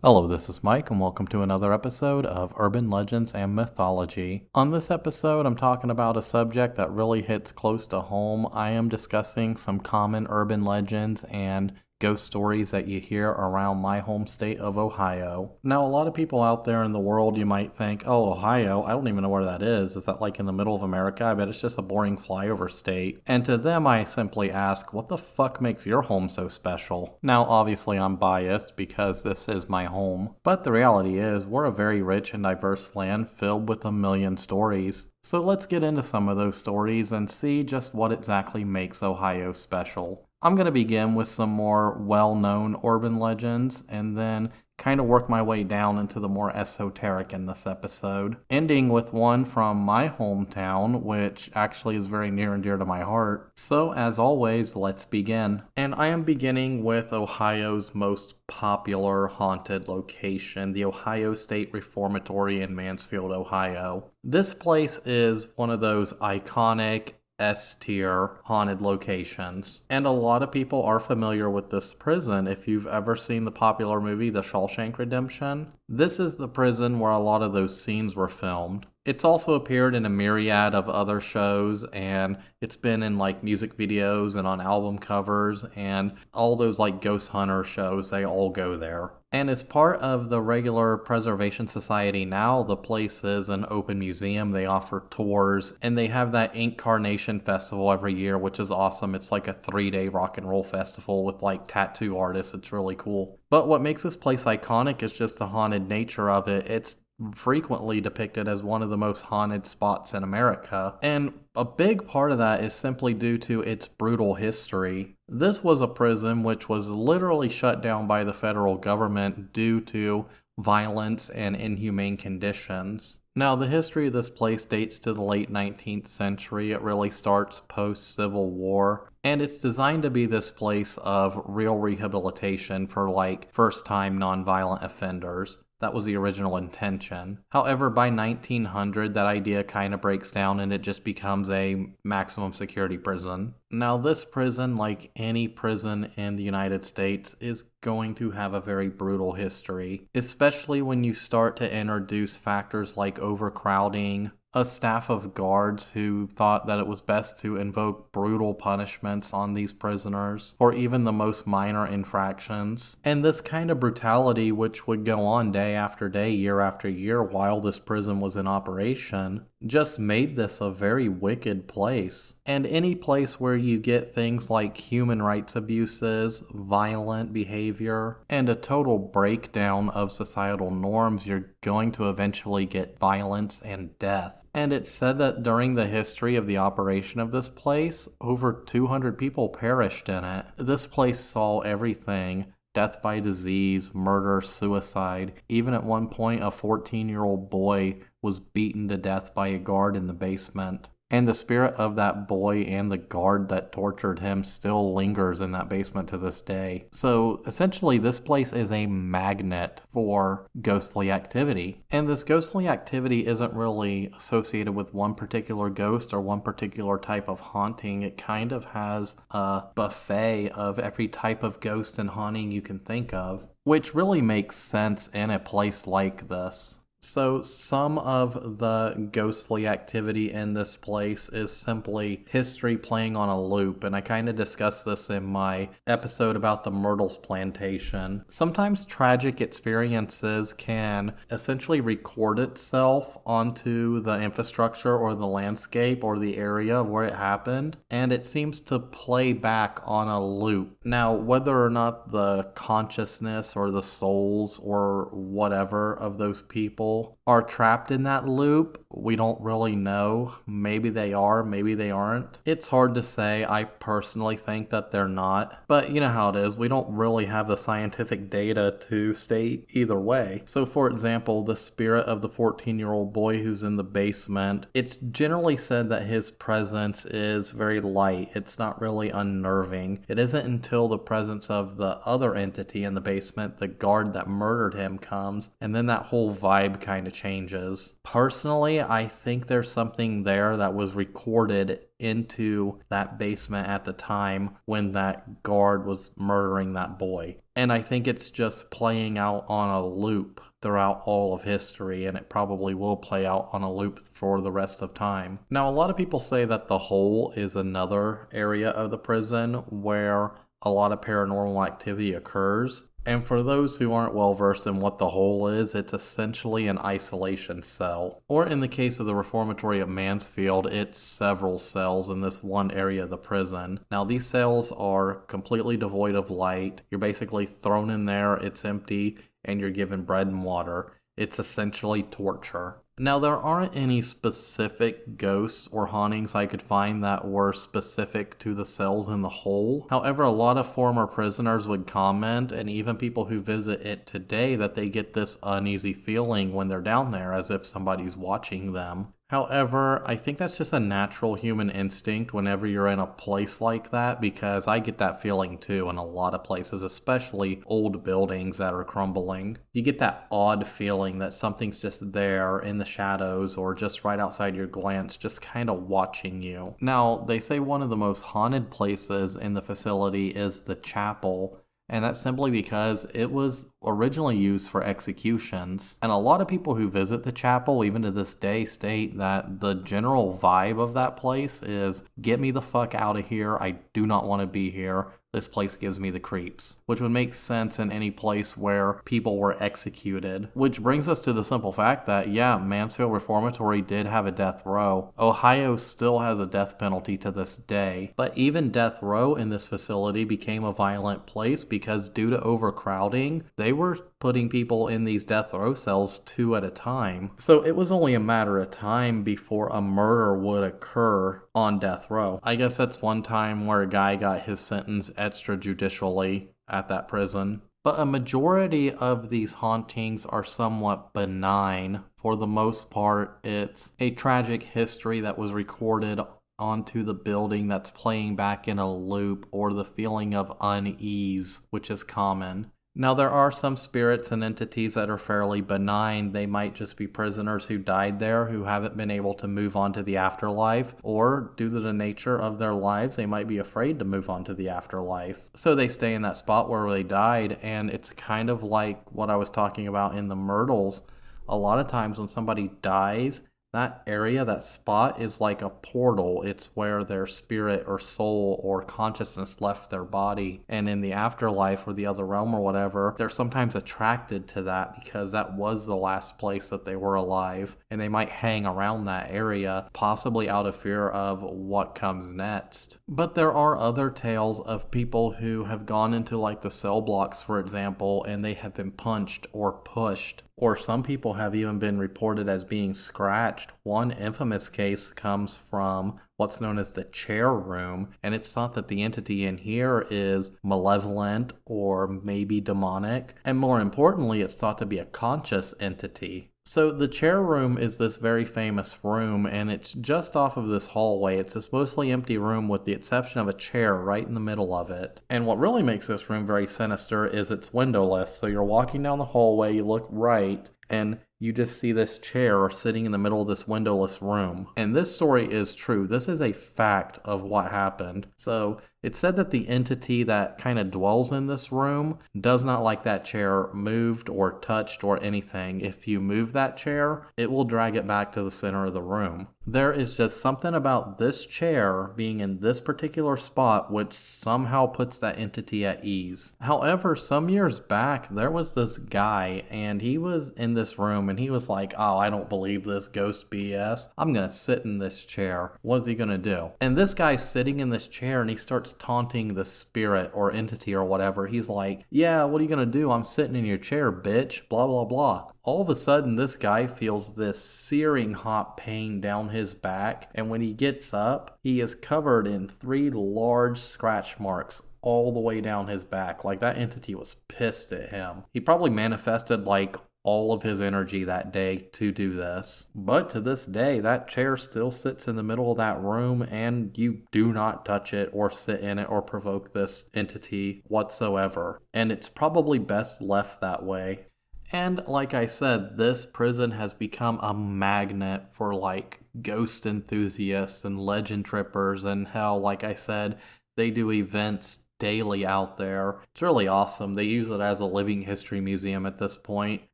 Hello, this is Mike, and welcome to another episode of Urban Legends and Mythology. On this episode, I'm talking about a subject that really hits close to home. I am discussing some common urban legends and ghost stories that you hear around my home state of Ohio. Now, a lot of people out there in the world, you might think, oh, Ohio, I don't even know where that is. Is that like in the middle of America? I bet it's just a boring flyover state. And to them, I simply ask, what the fuck makes your home so special? Now, obviously, I'm biased because this is my home. But the reality is, we're a very rich and diverse land filled with a million stories. So let's get into some of those stories and see just what exactly makes Ohio special. I'm going to begin with some more well-known urban legends and then kind of work my way down into the more esoteric in this episode, ending with one from my hometown, which actually is very near and dear to my heart. So as always, let's begin. And I am beginning with Ohio's most popular haunted location, the Ohio State Reformatory in Mansfield, Ohio. This place is one of those iconic S-tier haunted locations. And a lot of people are familiar with this prison. If you've ever seen the popular movie The Shawshank Redemption, this is the prison where a lot of those scenes were filmed. It's also appeared in a myriad of other shows, and it's been in like music videos and on album covers and all those like ghost hunter shows. They all go there. And as part of the regular Preservation Society now, the place is an open museum. They offer tours, and they have that Incarnation Festival every year, which is awesome. It's like a 3-day rock and roll festival with like tattoo artists. It's really cool. But what makes this place iconic is just the haunted nature of it. It's frequently depicted as one of the most haunted spots in America. And a big part of that is simply due to its brutal history. This was a prison which was literally shut down by the federal government due to violence and inhumane conditions. Now, the history of this place dates to the late 19th century. It really starts post-Civil War, and it's designed to be this place of real rehabilitation for like first-time nonviolent offenders. That was the original intention. However, by 1900, that idea kind of breaks down and it just becomes a maximum security prison. Now, this prison, like any prison in the United States, is going to have a very brutal history, especially when you start to introduce factors like overcrowding, a staff of guards who thought that it was best to invoke brutal punishments on these prisoners for even the most minor infractions. And this kind of brutality, which would go on day after day, year after year while this prison was in operation, just made this a very wicked place. And any place where you get things like human rights abuses, violent behavior, and a total breakdown of societal norms, you're going to eventually get violence and death. And it's said that during the history of the operation of this place, over 200 people perished in it. This place saw everything: death by disease, murder, suicide. Even at one point, a 14-year-old boy was beaten to death by a guard in the basement. And the spirit of that boy and the guard that tortured him still lingers in that basement to this day. So essentially, this place is a magnet for ghostly activity. And this ghostly activity isn't really associated with one particular ghost or one particular type of haunting. It kind of has a buffet of every type of ghost and haunting you can think of, which really makes sense in a place like this. So some of the ghostly activity in this place is simply history playing on a loop, and I kind of discussed this in my episode about the Myrtles Plantation. Sometimes tragic experiences can essentially record itself onto the infrastructure or the landscape or the area where it happened, and it seems to play back on a loop. Now, whether or not the consciousness or the souls or whatever of those people are trapped in that loop, we don't really know. Maybe they are, maybe they aren't. It's hard to say. I personally think that they're not. But you know how it is. We don't really have the scientific data to state either way. So for example, the spirit of the 14-year-old boy who's in the basement, it's generally said that his presence is very light. It's not really unnerving. It isn't until the presence of the other entity in the basement, the guard that murdered him, comes, and then that whole vibe kind of changes. Personally, I think there's something there that was recorded into that basement at the time when that guard was murdering that boy. And I think it's just playing out on a loop throughout all of history, and it probably will play out on a loop for the rest of time. Now, a lot of people say that the hole is another area of the prison where a lot of paranormal activity occurs. And for those who aren't well versed in what the hole is, it's essentially an isolation cell. Or in the case of the reformatory at Mansfield, it's several cells in this one area of the prison. Now these cells are completely devoid of light. You're basically thrown in there, it's empty, and you're given bread and water. It's essentially torture. Now, there aren't any specific ghosts or hauntings I could find that were specific to the cells in the hole. However, a lot of former prisoners would comment, and even people who visit it today, that they get this uneasy feeling when they're down there, as if somebody's watching them. However, I think that's just a natural human instinct whenever you're in a place like that, because I get that feeling too in a lot of places, especially old buildings that are crumbling. You get that odd feeling that something's just there in the shadows or just right outside your glance, just kind of watching you. Now, they say one of the most haunted places in the facility is the chapel. And that's simply because it was originally used for executions. And a lot of people who visit the chapel, even to this day, state that the general vibe of that place is, get me the fuck out of here. I do not want to be here. This place gives me the creeps, which would make sense in any place where people were executed. Which brings us to the simple fact that, yeah, Mansfield Reformatory did have a death row. Ohio still has a death penalty to this day, but even death row in this facility became a violent place because due to overcrowding, they were putting people in these death row cells 2 at a time. So it was only a matter of time before a murder would occur on death row. I guess that's one time where a guy got his sentence extrajudicially at that prison. But a majority of these hauntings are somewhat benign. For the most part, it's a tragic history that was recorded onto the building that's playing back in a loop, or the feeling of unease, which is common. Now, there are some spirits and entities that are fairly benign. They might just be prisoners who died there who haven't been able to move on to the afterlife, or due to the nature of their lives, they might be afraid to move on to the afterlife. So they stay in that spot where they died, and it's kind of like what I was talking about in the Myrtles. A lot of times when somebody dies, that area, that spot is like a portal. It's where their spirit or soul or consciousness left their body. And in the afterlife or the other realm or whatever, they're sometimes attracted to that because that was the last place that they were alive. And they might hang around that area, possibly out of fear of what comes next. But there are other tales of people who have gone into like the cell blocks, for example, and they have been punched or pushed. Or some people have even been reported as being scratched. One infamous case comes from what's known as the chair room, and it's thought that the entity in here is malevolent or maybe demonic, and more importantly, it's thought to be a conscious entity. So the chair room is this very famous room, and it's just off of this hallway. It's this mostly empty room with the exception of a chair right in the middle of it. And what really makes this room very sinister is it's windowless. So you're walking down the hallway, you look right, and you just see this chair sitting in the middle of this windowless room. And this story is true. This is a fact of what happened. So it's said that the entity that kind of dwells in this room does not like that chair moved or touched or anything. If you move that chair, it will drag it back to the center of the room. There is just something about this chair being in this particular spot which somehow puts that entity at ease. However, some years back, there was this guy and he was in this room and he was like, oh, I don't believe this ghost BS. I'm going to sit in this chair. What's he going to do? And this guy's sitting in this chair and he starts taunting the spirit or entity or whatever. He's like, yeah, what are you going to do? I'm sitting in your chair, bitch. Blah, blah, blah. All of a sudden, this guy feels this searing hot pain down his back, and when he gets up, he is covered in 3 large scratch marks all the way down his back. Like that entity was pissed at him. He probably manifested like all of his energy that day to do this. But to this day, that chair still sits in the middle of that room, and you do not touch it or sit in it or provoke this entity whatsoever. And it's probably best left that way. And like I said, this prison has become a magnet for like ghost enthusiasts and legend trippers, and hell, like I said, they do events daily out there. It's really awesome. They use it as a living history museum at this point,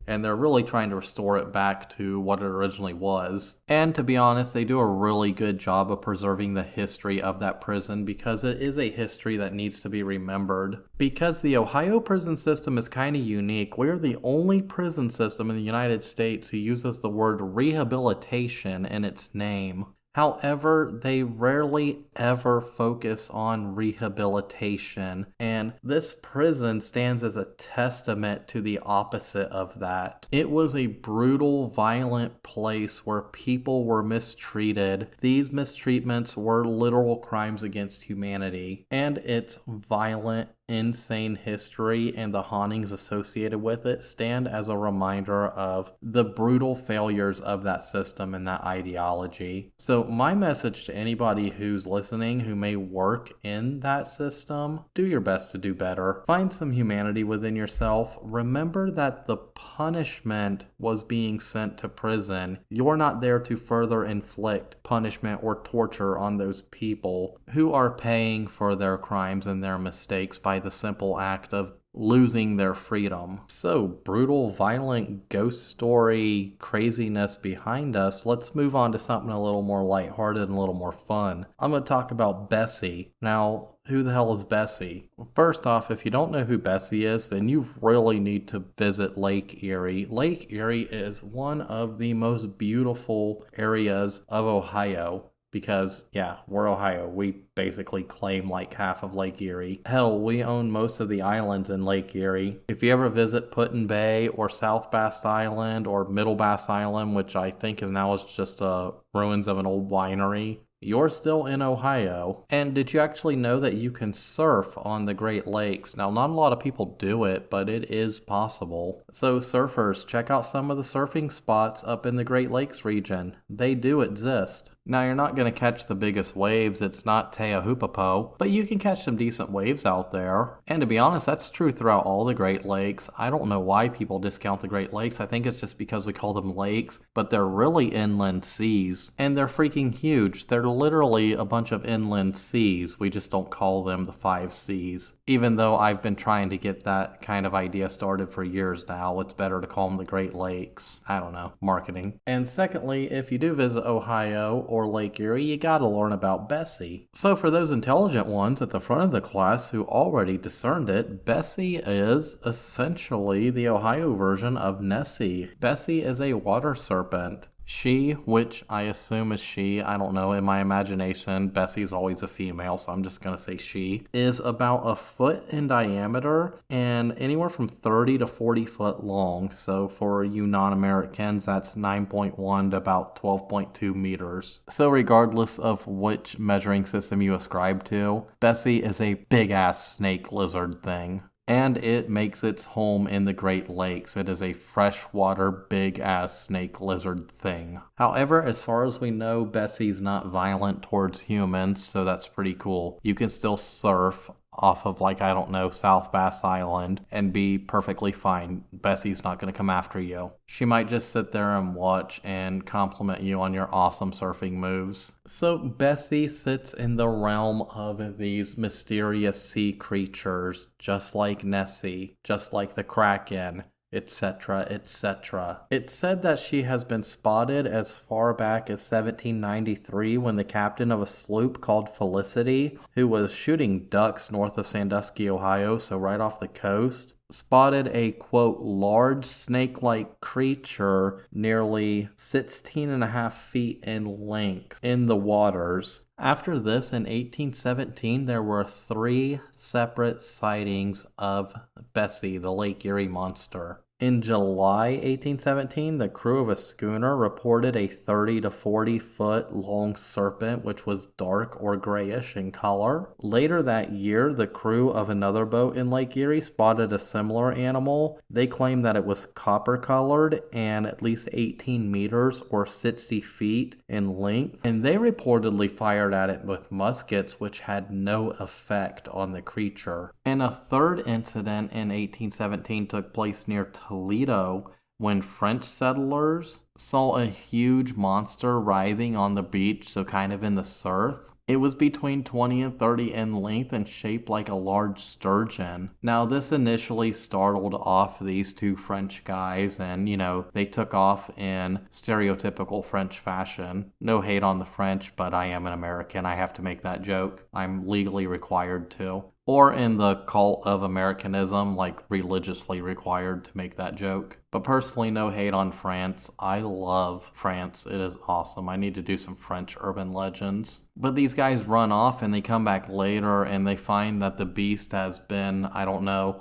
and they're really trying to restore it back to what it originally was. And to be honest, they do a really good job of preserving the history of that prison because it is a history that needs to be remembered. Because the Ohio prison system is kind of unique, we're the only prison system in the United States who uses the word rehabilitation in its name. However, they rarely ever focus on rehabilitation, and this prison stands as a testament to the opposite of that. It was a brutal, violent place where people were mistreated. These mistreatments were literal crimes against humanity, and its violent, insane history and the hauntings associated with it stand as a reminder of the brutal failures of that system and that ideology. So my message to anybody who's listening who may work in that system, do your best to do better. Find some humanity within yourself. Remember that the punishment was being sent to prison. You're not there to further inflict punishment or torture on those people who are paying for their crimes and their mistakes by the simple act of losing their freedom. So, brutal, violent ghost story craziness behind us, let's move on to something a little more lighthearted and a little more fun. I'm going to talk about Bessie. Now, who the hell is Bessie? First off, if you don't know who Bessie is, then you really need to visit Lake Erie. Lake Erie is one of the most beautiful areas of Ohio. Because, yeah, we're Ohio. We basically claim like half of Lake Erie. Hell, we own most of the islands in Lake Erie. If you ever visit Put-in Bay or South Bass Island or Middle Bass Island, which I think is now just ruins of an old winery, you're still in Ohio. And did you actually know that you can surf on the Great Lakes? Now, not a lot of people do it, but it is possible. So surfers, check out some of the surfing spots up in the Great Lakes region. They do exist. Now, you're not going to catch the biggest waves, it's not Teahupo'o, but you can catch some decent waves out there. And to be honest, that's true throughout all the Great Lakes. I don't know why people discount the Great Lakes. I think it's just because we call them lakes, but they're really inland seas. And they're freaking huge. They're literally a bunch of inland seas. We just don't call them the 5 seas. Even though I've been trying to get that kind of idea started for years now, it's better to call them the Great Lakes. I don't know, marketing. And secondly, if you do visit Ohio or Lake Erie, you gotta learn about Bessie. So for those intelligent ones at the front of the class who already discerned it, Bessie is essentially the Ohio version of Nessie. Bessie is a water serpent. She, which I assume is she, I don't know, in my imagination, Bessie's always a female, so I'm just going to say she, is about a foot in diameter and anywhere from 30 to 40 foot long. So for you non-Americans, that's 9.1 to about 12.2 meters. So regardless of which measuring system you ascribe to, Bessie is a big-ass snake lizard thing. And it makes its home in the Great Lakes. It is a freshwater, big-ass snake lizard thing. However, as far as we know, Bessie's not violent towards humans, so that's pretty cool. You can still surf off of, like, I don't know, South Bass Island and be perfectly fine. Bessie's not going to come after you. She might just sit there and watch and compliment you on your awesome surfing moves. So Bessie sits in the realm of these mysterious sea creatures, just like Nessie, just like the Kraken, etc., etc. It's said that she has been spotted as far back as 1793 when the captain of a sloop called Felicity, who was shooting ducks north of Sandusky, Ohio, so right off the coast, spotted a, quote, large snake-like creature nearly 16.5 feet in length in the waters. After this, in 1817, there were 3 separate sightings of Bessie, the Lake Erie monster. In July 1817, the crew of a schooner reported a 30 to 40 foot long serpent which was dark or grayish in color. Later that year, the crew of another boat in Lake Erie spotted a similar animal. They claimed that it was copper colored and at least 18 meters or 60 feet in length, and they reportedly fired at it with muskets which had no effect on the creature. And a third incident in 1817 took place near Toledo when French settlers saw a huge monster writhing on the beach, so kind of in the surf. It was between 20 and 30 in length and shaped like a large sturgeon. Now, this initially startled off these two French guys, and, they took off in stereotypical French fashion. No hate on the French, but I am an American. I have to make that joke. I'm legally required to. Or in the cult of Americanism, like religiously required to make that joke. But personally, no hate on France. I love France. It is awesome. I need to do some French urban legends. But these guys run off and they come back later and they find that the beast has been,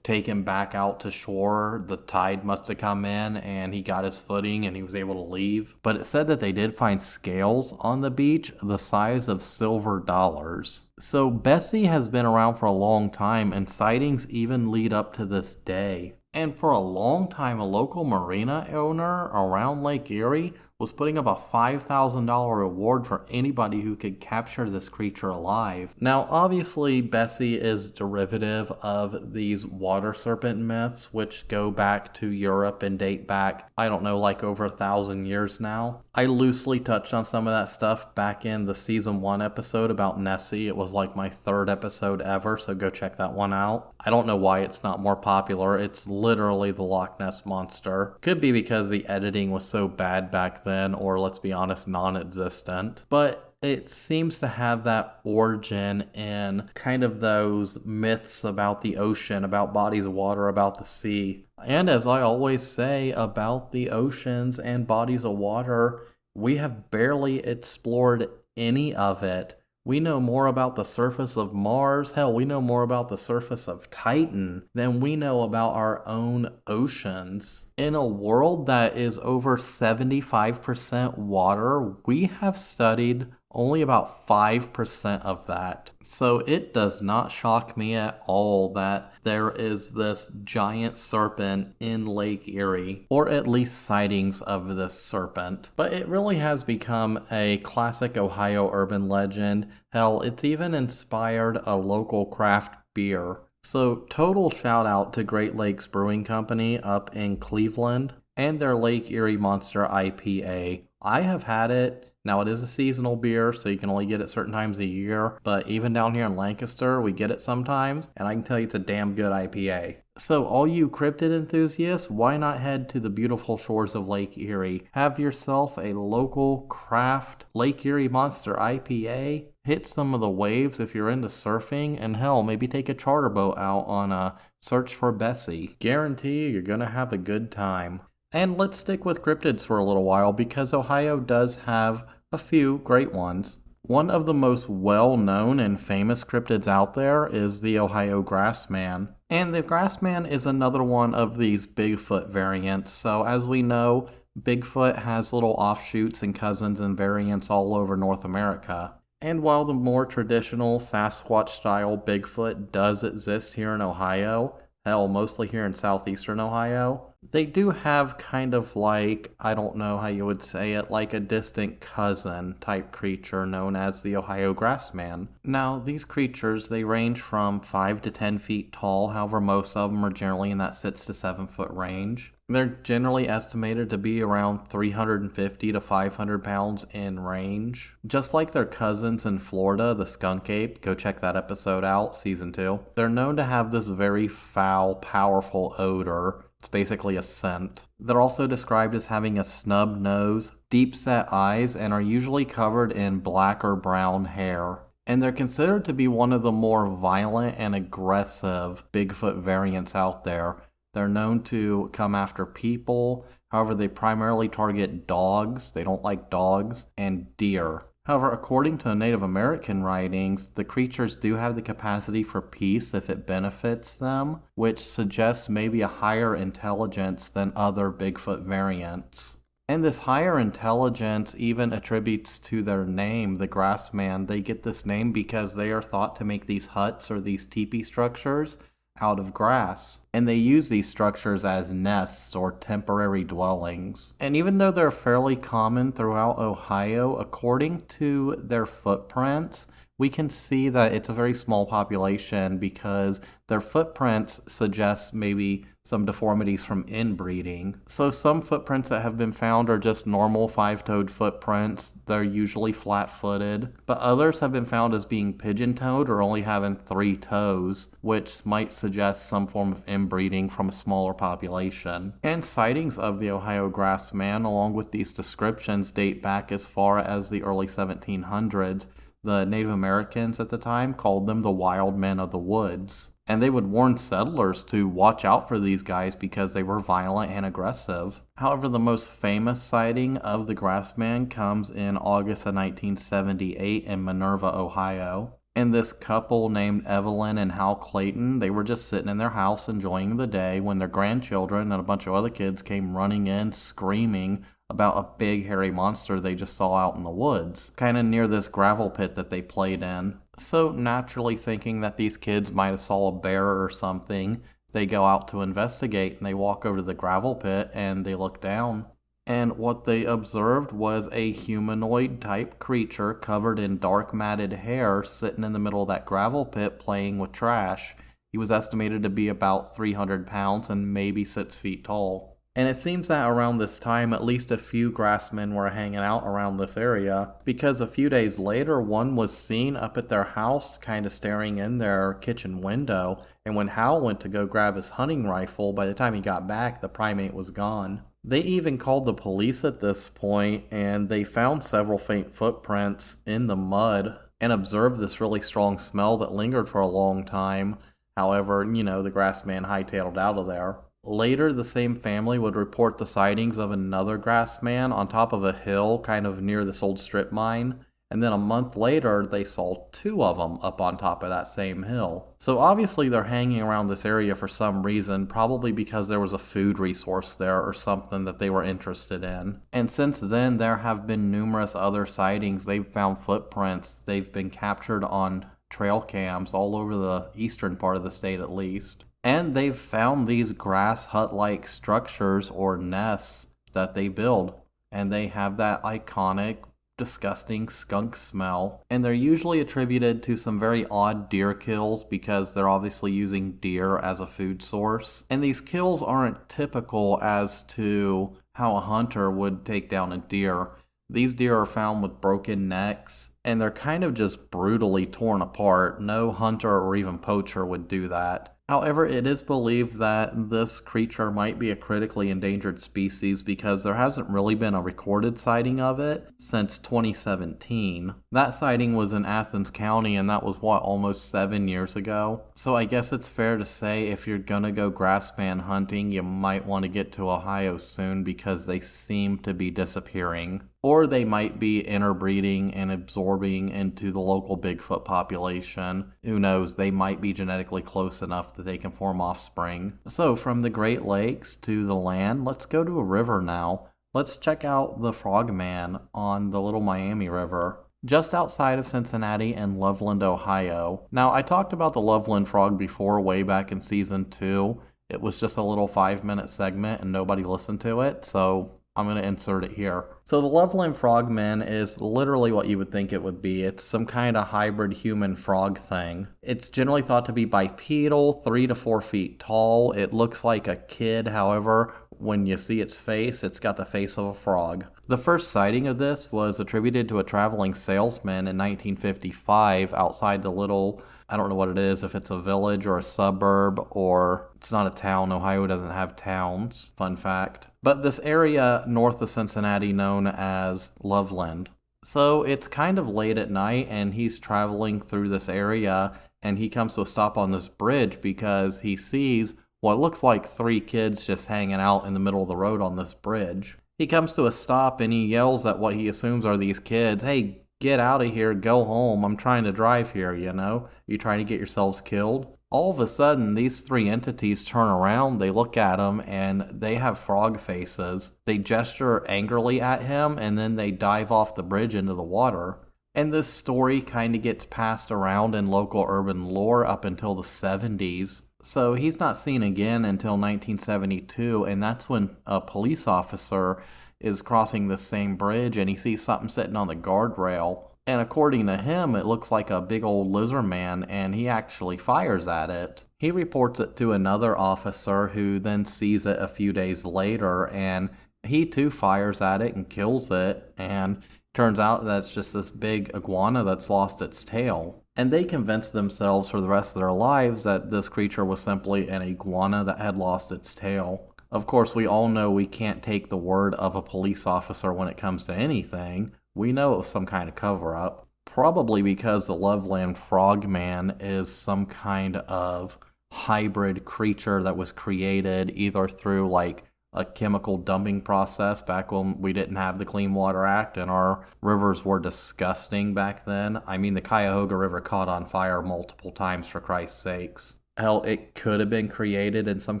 taken back out to shore. The tide must have come in and he got his footing and he was able to leave. But it said that they did find scales on the beach the size of silver dollars. So Bessie has been around for a long time, and sightings even lead up to this day. And for a long time, a local marina owner around Lake Erie was putting up a $5,000 reward for anybody who could capture this creature alive. Now, obviously, Bessie is derivative of these water serpent myths, which go back to Europe and date back, over 1,000 years now. I loosely touched on some of that stuff back in the season 1 episode about Nessie. It was like my 3rd episode ever, so go check that one out. I don't know why it's not more popular. It's literally the Loch Ness Monster. Could be because the editing was so bad back then, or let's be honest, non-existent. But it seems to have that origin in kind of those myths about the ocean, about bodies of water, about the sea. And as I always say about the oceans and bodies of water, we have barely explored any of it. We know more about the surface of Mars, hell, we know more about the surface of Titan than we know about our own oceans. In a world that is over 75% water, we have studied only about 5% of that. So it does not shock me at all that there is this giant serpent in Lake Erie, or at least sightings of this serpent. But it really has become a classic Ohio urban legend. Hell, it's even inspired a local craft beer. So total shout out to Great Lakes Brewing Company up in Cleveland and their Lake Erie Monster IPA. I have had it. Now, it is a seasonal beer, so you can only get it certain times a year, but even down here in Lancaster, we get it sometimes, and I can tell you it's a damn good IPA. So all you cryptid enthusiasts, why not head to the beautiful shores of Lake Erie? Have yourself a local craft Lake Erie Monster IPA, hit some of the waves if you're into surfing, and hell, maybe take a charter boat out on a search for Bessie. Guarantee you're gonna have a good time. And let's stick with cryptids for a little while because Ohio does have a few great ones. One of the most well-known and famous cryptids out there is the Ohio grassman. And the grassman is another one of these Bigfoot variants. So as we know, Bigfoot has little offshoots and cousins and variants all over North America. And while the more traditional Sasquatch-style Bigfoot does exist here in Ohio, hell, mostly here in southeastern Ohio, they do have kind of like, I don't know how you would say it, like a distant cousin type creature known as the Ohio grassman. Now, these creatures, they range from 5 to 10 feet tall, however most of them are generally in that 6 to 7 foot range. They're generally estimated to be around 350 to 500 pounds in range. Just like their cousins in Florida, the skunk ape, go check that episode out, season 2. They're known to have this very foul, powerful odor. It's basically a scent. They're also described as having a snub nose, deep-set eyes, and are usually covered in black or brown hair. And they're considered to be one of the more violent and aggressive Bigfoot variants out there. They're known to come after people. However, they primarily target dogs. They don't like dogs, and deer. However, according to Native American writings, the creatures do have the capacity for peace if it benefits them, which suggests maybe a higher intelligence than other Bigfoot variants. And this higher intelligence even attributes to their name, the grassman. They get this name because they are thought to make these huts or these teepee structures out of grass, and they use these structures as nests or temporary dwellings. And even though they're fairly common throughout Ohio, according to their footprints, we can see that it's a very small population because their footprints suggest maybe some deformities from inbreeding. So some footprints that have been found are just normal five-toed footprints. They're usually flat-footed, but others have been found as being pigeon-toed or only having 3 toes, which might suggest some form of inbreeding from a smaller population. And sightings of the Ohio grassman, along with these descriptions, date back as far as the early 1700s. The Native Americans at the time called them the wild men of the woods. And they would warn settlers to watch out for these guys because they were violent and aggressive. However, the most famous sighting of the grassman comes in August of 1978 in Minerva, Ohio. And this couple named Evelyn and Hal Clayton, they were just sitting in their house enjoying the day when their grandchildren and a bunch of other kids came running in screaming about a big hairy monster they just saw out in the woods, kind of near this gravel pit that they played in. So naturally thinking that these kids might have saw a bear or something, they go out to investigate and they walk over to the gravel pit and they look down. And what they observed was a humanoid type creature covered in dark matted hair sitting in the middle of that gravel pit playing with trash. He was estimated to be about 300 pounds and maybe 6 feet tall. And it seems that around this time, at least a few grassmen were hanging out around this area, because a few days later, one was seen up at their house kind of staring in their kitchen window, and when Hal went to go grab his hunting rifle, by the time he got back, the primate was gone. They even called the police at this point, and they found several faint footprints in the mud, and observed this really strong smell that lingered for a long time. However, the grassman hightailed out of there. Later, the same family would report the sightings of another grassman on top of a hill kind of near this old strip mine, and then a month later, they saw 2 of them up on top of that same hill. So obviously they're hanging around this area for some reason, probably because there was a food resource there or something that they were interested in. And since then, there have been numerous other sightings. They've found footprints. They've been captured on trail cams all over the eastern part of the state at least. And they've found these grass hut-like structures or nests that they build. And they have that iconic, disgusting skunk smell. And they're usually attributed to some very odd deer kills because they're obviously using deer as a food source. And these kills aren't typical as to how a hunter would take down a deer. These deer are found with broken necks, and they're kind of just brutally torn apart. No hunter or even poacher would do that. However, it is believed that this creature might be a critically endangered species because there hasn't really been a recorded sighting of it since 2017. That sighting was in Athens County, and that was, almost 7 years ago? So I guess it's fair to say if you're gonna go grassman hunting, you might want to get to Ohio soon because they seem to be disappearing. Or they might be interbreeding and absorbing into the local Bigfoot population. Who knows, they might be genetically close enough that they can form offspring. So from the Great Lakes to the land, let's go to a river now. Let's check out the Frogman on the Little Miami River, just outside of Cincinnati and Loveland, Ohio. Now, I talked about the Loveland Frog before, way back in season 2. It was just a little 5-minute segment and nobody listened to it, so I'm going to insert it here. So the Loveland Frogman is literally what you would think it would be. It's some kind of hybrid human frog thing. It's generally thought to be bipedal, 3 to 4 feet tall. It looks like a kid, however, when you see its face, it's got the face of a frog. The first sighting of this was attributed to a traveling salesman in 1955 outside the little, I don't know what it is, if it's a village or a suburb or it's not a town. Ohio doesn't have towns, fun fact. But this area north of Cincinnati known as Loveland. So it's kind of late at night and he's traveling through this area and he comes to a stop on this bridge because he sees what looks like 3 kids just hanging out in the middle of the road on this bridge. He comes to a stop and he yells at what he assumes are these kids, "Hey, get out of here, go home, I'm trying to drive here, You trying to get yourselves killed?" All of a sudden, these 3 entities turn around, they look at him, and they have frog faces. They gesture angrily at him, and then they dive off the bridge into the water. And this story kind of gets passed around in local urban lore up until the 70s. So he's not seen again until 1972, and that's when a police officer is crossing the same bridge and he sees something sitting on the guardrail. And according to him, it looks like a big old lizard man, and he actually fires at it. He reports it to another officer who then sees it a few days later, and he too fires at it and kills it, and turns out that it's just this big iguana that's lost its tail. And they convince themselves for the rest of their lives that this creature was simply an iguana that had lost its tail. Of course, we all know we can't take the word of a police officer when it comes to anything. We know it was some kind of cover-up. Probably because the Loveland Frogman is some kind of hybrid creature that was created either through like a chemical dumping process back when we didn't have the Clean Water Act and our rivers were disgusting back then. I mean, the Cuyahoga River caught on fire multiple times, for Christ's sakes. Hell, it could have been created in some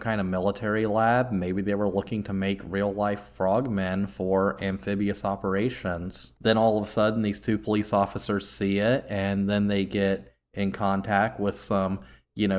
kind of military lab. Maybe they were looking to make real-life frogmen for amphibious operations. Then all of a sudden, these two police officers see it, and then they get in contact with some,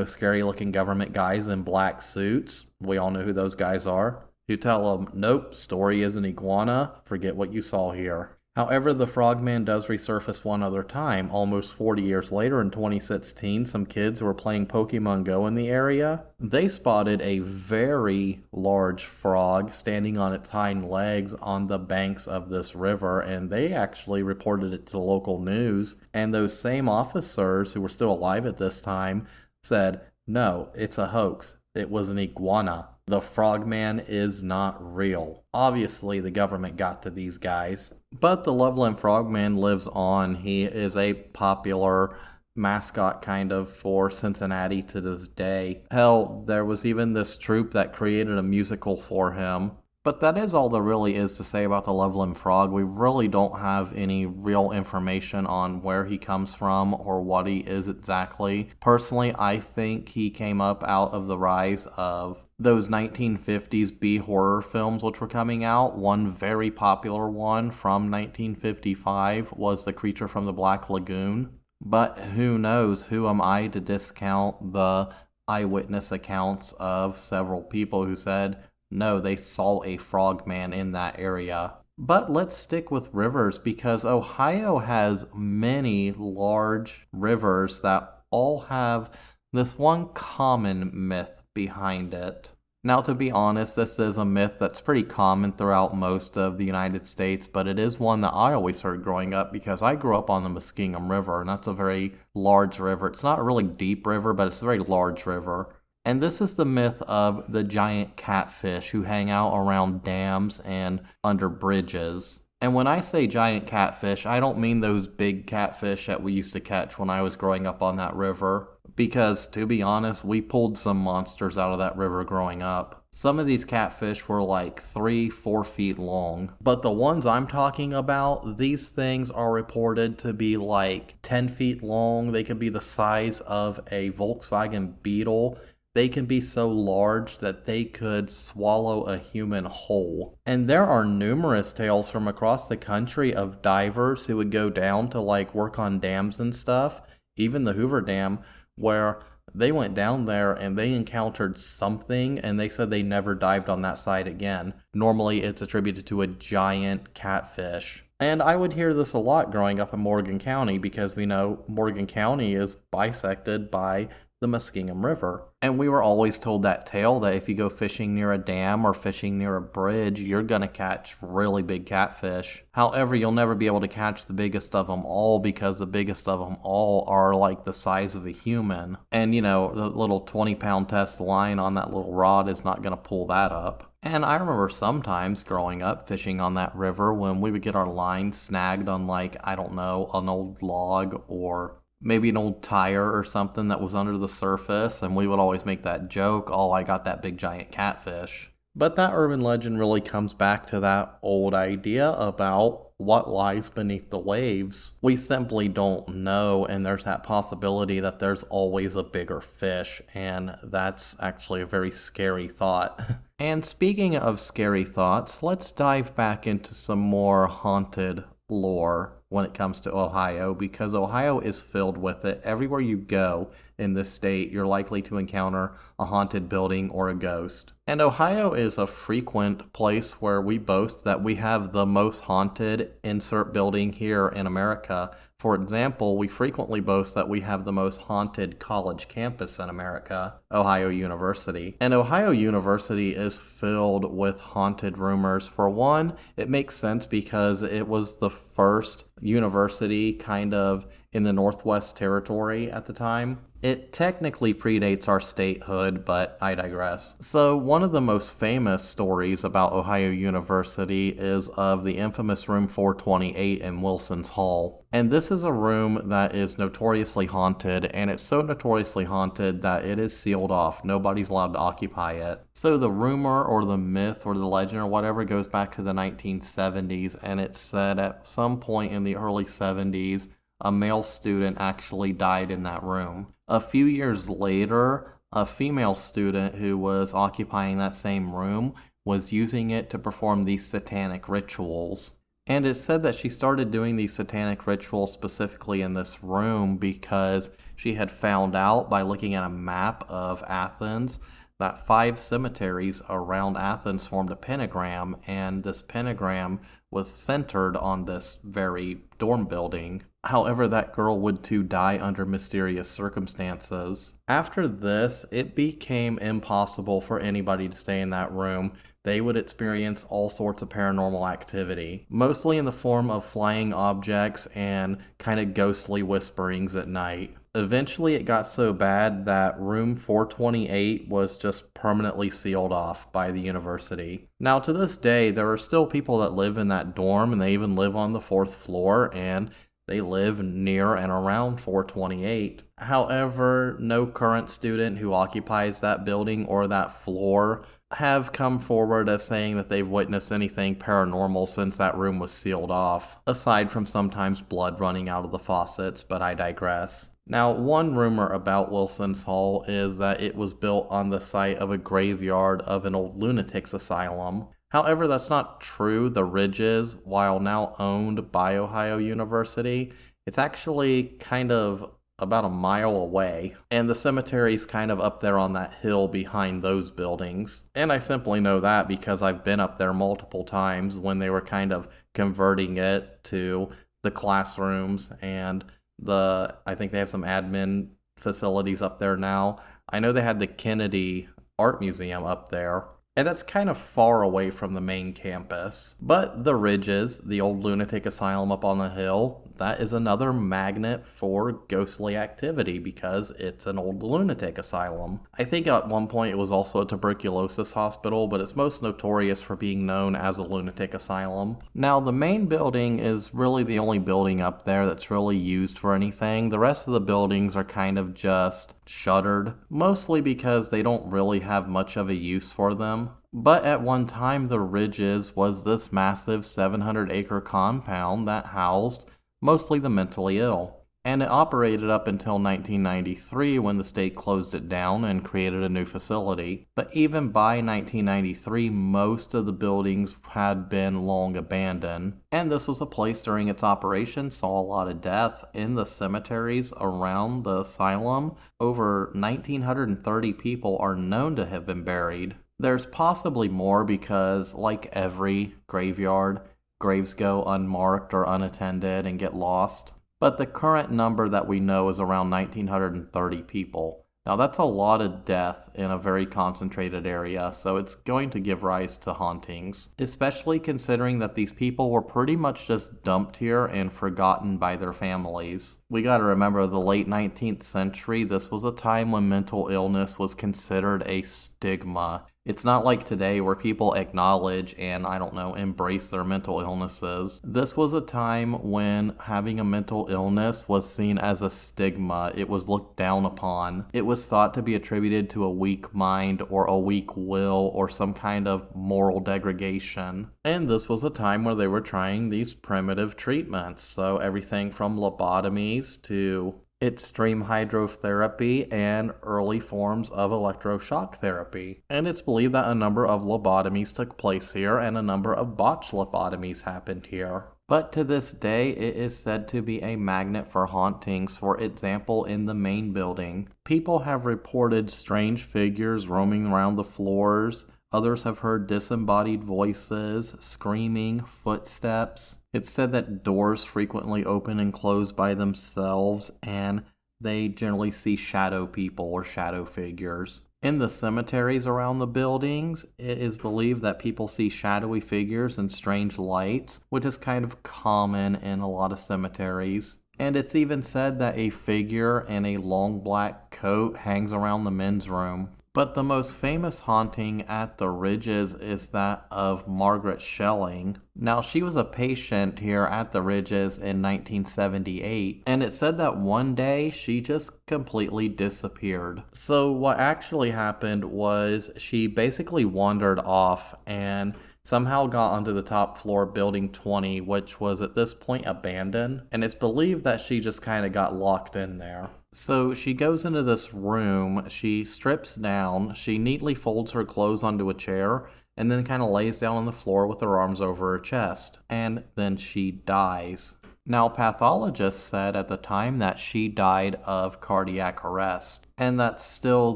scary-looking government guys in black suits. We all know who those guys are. Who tell them, nope, story is an iguana, forget what you saw here. However, the frogman does resurface one other time. Almost 40 years later in 2016, some kids who were playing Pokemon Go in the area, they spotted a very large frog standing on its hind legs on the banks of this river, and they actually reported it to the local news. And those same officers, who were still alive at this time, said, no, it's a hoax. It was an iguana. The frogman is not real. Obviously, the government got to these guys. But the Loveland Frogman lives on. He is a popular mascot kind of for Cincinnati to this day. Hell, there was even this troupe that created a musical for him. But that is all there really is to say about the Loveland Frog. We really don't have any real information on where he comes from or what he is exactly. Personally, I think he came up out of the rise of those 1950s B-horror films which were coming out. One very popular one from 1955 was The Creature from the Black Lagoon. But who knows? Who am I to discount the eyewitness accounts of several people who said, no, they saw a frogman in that area. But let's stick with rivers because Ohio has many large rivers that all have this one common myth behind it. Now, to be honest, this is a myth that's pretty common throughout most of the United States, but it is one that I always heard growing up because I grew up on the Muskingum River, and that's a very large river. It's not a really deep river, but it's a very large river. And this is the myth of the giant catfish who hang out around dams and under bridges. And when I say giant catfish, I don't mean those big catfish that we used to catch when I was growing up on that river. Because, to be honest, we pulled some monsters out of that river growing up. Some of these catfish were like 3-4 feet long. But the ones I'm talking about, these things are reported to be like 10 feet long. They could be the size of a Volkswagen Beetle. They can be so large that they could swallow a human whole. And there are numerous tales from across the country of divers who would go down to like work on dams and stuff, even the Hoover Dam, where they went down there and they encountered something and they said they never dived on that side again. Normally it's attributed to a giant catfish. And I would hear this a lot growing up in Morgan County because we know Morgan County is bisected by the Muskingum River. And we were always told that tale that if you go fishing near a dam or fishing near a bridge, you're going to catch really big catfish. However, you'll never be able to catch the biggest of them all because the biggest of them all are like the size of a human. And the little 20-pound test line on that little rod is not going to pull that up. And I remember sometimes growing up fishing on that river when we would get our line snagged on an old log or maybe an old tire or something that was under the surface, and we would always make that joke, oh, I got that big giant catfish. But that urban legend really comes back to that old idea about what lies beneath the waves. We simply don't know, and there's that possibility that there's always a bigger fish, and that's actually a very scary thought. And speaking of scary thoughts, let's dive back into some more haunted lore when it comes to Ohio, because Ohio is filled with it. Everywhere you go in this state, you're likely to encounter a haunted building or a ghost. And Ohio is a frequent place where we boast that we have the most haunted insert building here in America. For example, we frequently boast that we have the most haunted college campus in America, Ohio University. And Ohio University is filled with haunted rumors. For one, it makes sense because it was the first university kind of in the Northwest Territory at the time. It technically predates our statehood, but I digress. So one of the most famous stories about Ohio University is of the infamous room 428 in Wilson's Hall. And this is a room that is notoriously haunted, and it's so notoriously haunted that it is sealed off. Nobody's allowed to occupy it. So the rumor or the myth or the legend or whatever goes back to the 1970s, and it's said at some point in the early 70s, a male student actually died in that room. A few years later, a female student who was occupying that same room was using it to perform these satanic rituals. And it's said that she started doing these satanic rituals specifically in this room because she had found out by looking at a map of Athens that 5 cemeteries around Athens formed a pentagram, and this pentagram was centered on this very dorm building. However, that girl would too die under mysterious circumstances. After this, it became impossible for anybody to stay in that room. They would experience all sorts of paranormal activity, mostly in the form of flying objects and kind of ghostly whisperings at night. Eventually, it got so bad that room 428 was just permanently sealed off by the university. Now, to this day, there are still people that live in that dorm, and they even live on the 4th floor, and they live near and around 428. However, no current student who occupies that building or that floor have come forward as saying that they've witnessed anything paranormal since that room was sealed off, aside from sometimes blood running out of the faucets, but I digress. Now, one rumor about Wilson's Hall is that it was built on the site of a graveyard of an old lunatic's asylum. However, that's not true. The Ridges, while now owned by Ohio University, it's actually kind of about a mile away, and the cemetery's kind of up there on that hill behind those buildings. And I simply know that because I've been up there multiple times when they were kind of converting it to the classrooms, and I think they have some admin facilities up there now. I know they had the Kennedy Art Museum up there, and that's kind of far away from the main campus. But the Ridges, the old lunatic asylum up on the hill, that is another magnet for ghostly activity because it's an old lunatic asylum. I think at one point it was also a tuberculosis hospital, but it's most notorious for being known as a lunatic asylum. Now, the main building is really the only building up there that's really used for anything. The rest of the buildings are kind of just shuttered, mostly because they don't really have much of a use for them. But at one time, the Ridges was this massive 700-acre compound that housed mostly the mentally ill. And it operated up until 1993 when the state closed it down and created a new facility. But even by 1993, most of the buildings had been long abandoned. And this was a place during its operation saw a lot of death in the cemeteries around the asylum. Over 1,930 people are known to have been buried. There's possibly more because, like every graveyard, graves go unmarked or unattended and get lost. But the current number that we know is around 1,930 people. Now that's a lot of death in a very concentrated area, so it's going to give rise to hauntings, especially considering that these people were pretty much just dumped here and forgotten by their families. We gotta remember the late 19th century, this was a time when mental illness was considered a stigma. It's not like today where people acknowledge and, embrace their mental illnesses. This was a time when having a mental illness was seen as a stigma. It was looked down upon. It was thought to be attributed to a weak mind or a weak will or some kind of moral degradation. And this was a time where they were trying these primitive treatments. So everything from lobotomies to extreme hydrotherapy and early forms of electroshock therapy. And it's believed that a number of lobotomies took place here and a number of botched lobotomies happened here. But to this day, it is said to be a magnet for hauntings. For example, in the main building, people have reported strange figures roaming around the floors Others have heard disembodied voices, screaming, footsteps. It's said that doors frequently open and close by themselves, and they generally see shadow people or shadow figures. In the cemeteries around the buildings, it is believed that people see shadowy figures and strange lights, which is kind of common in a lot of cemeteries. And it's even said that a figure in a long black coat hangs around the men's room. But the most famous haunting at the Ridges is that of Margaret Schelling. Now, she was a patient here at the Ridges in 1978, and it said that one day she just completely disappeared. So what actually happened was she basically wandered off and somehow got onto the top floor of building 20, which was at this point abandoned, and it's believed that she just kind of got locked in there. So she goes into this room, she strips down, she neatly folds her clothes onto a chair, and then kind of lays down on the floor with her arms over her chest, and then she dies. Now, pathologists said at the time that she died of cardiac arrest, and that's still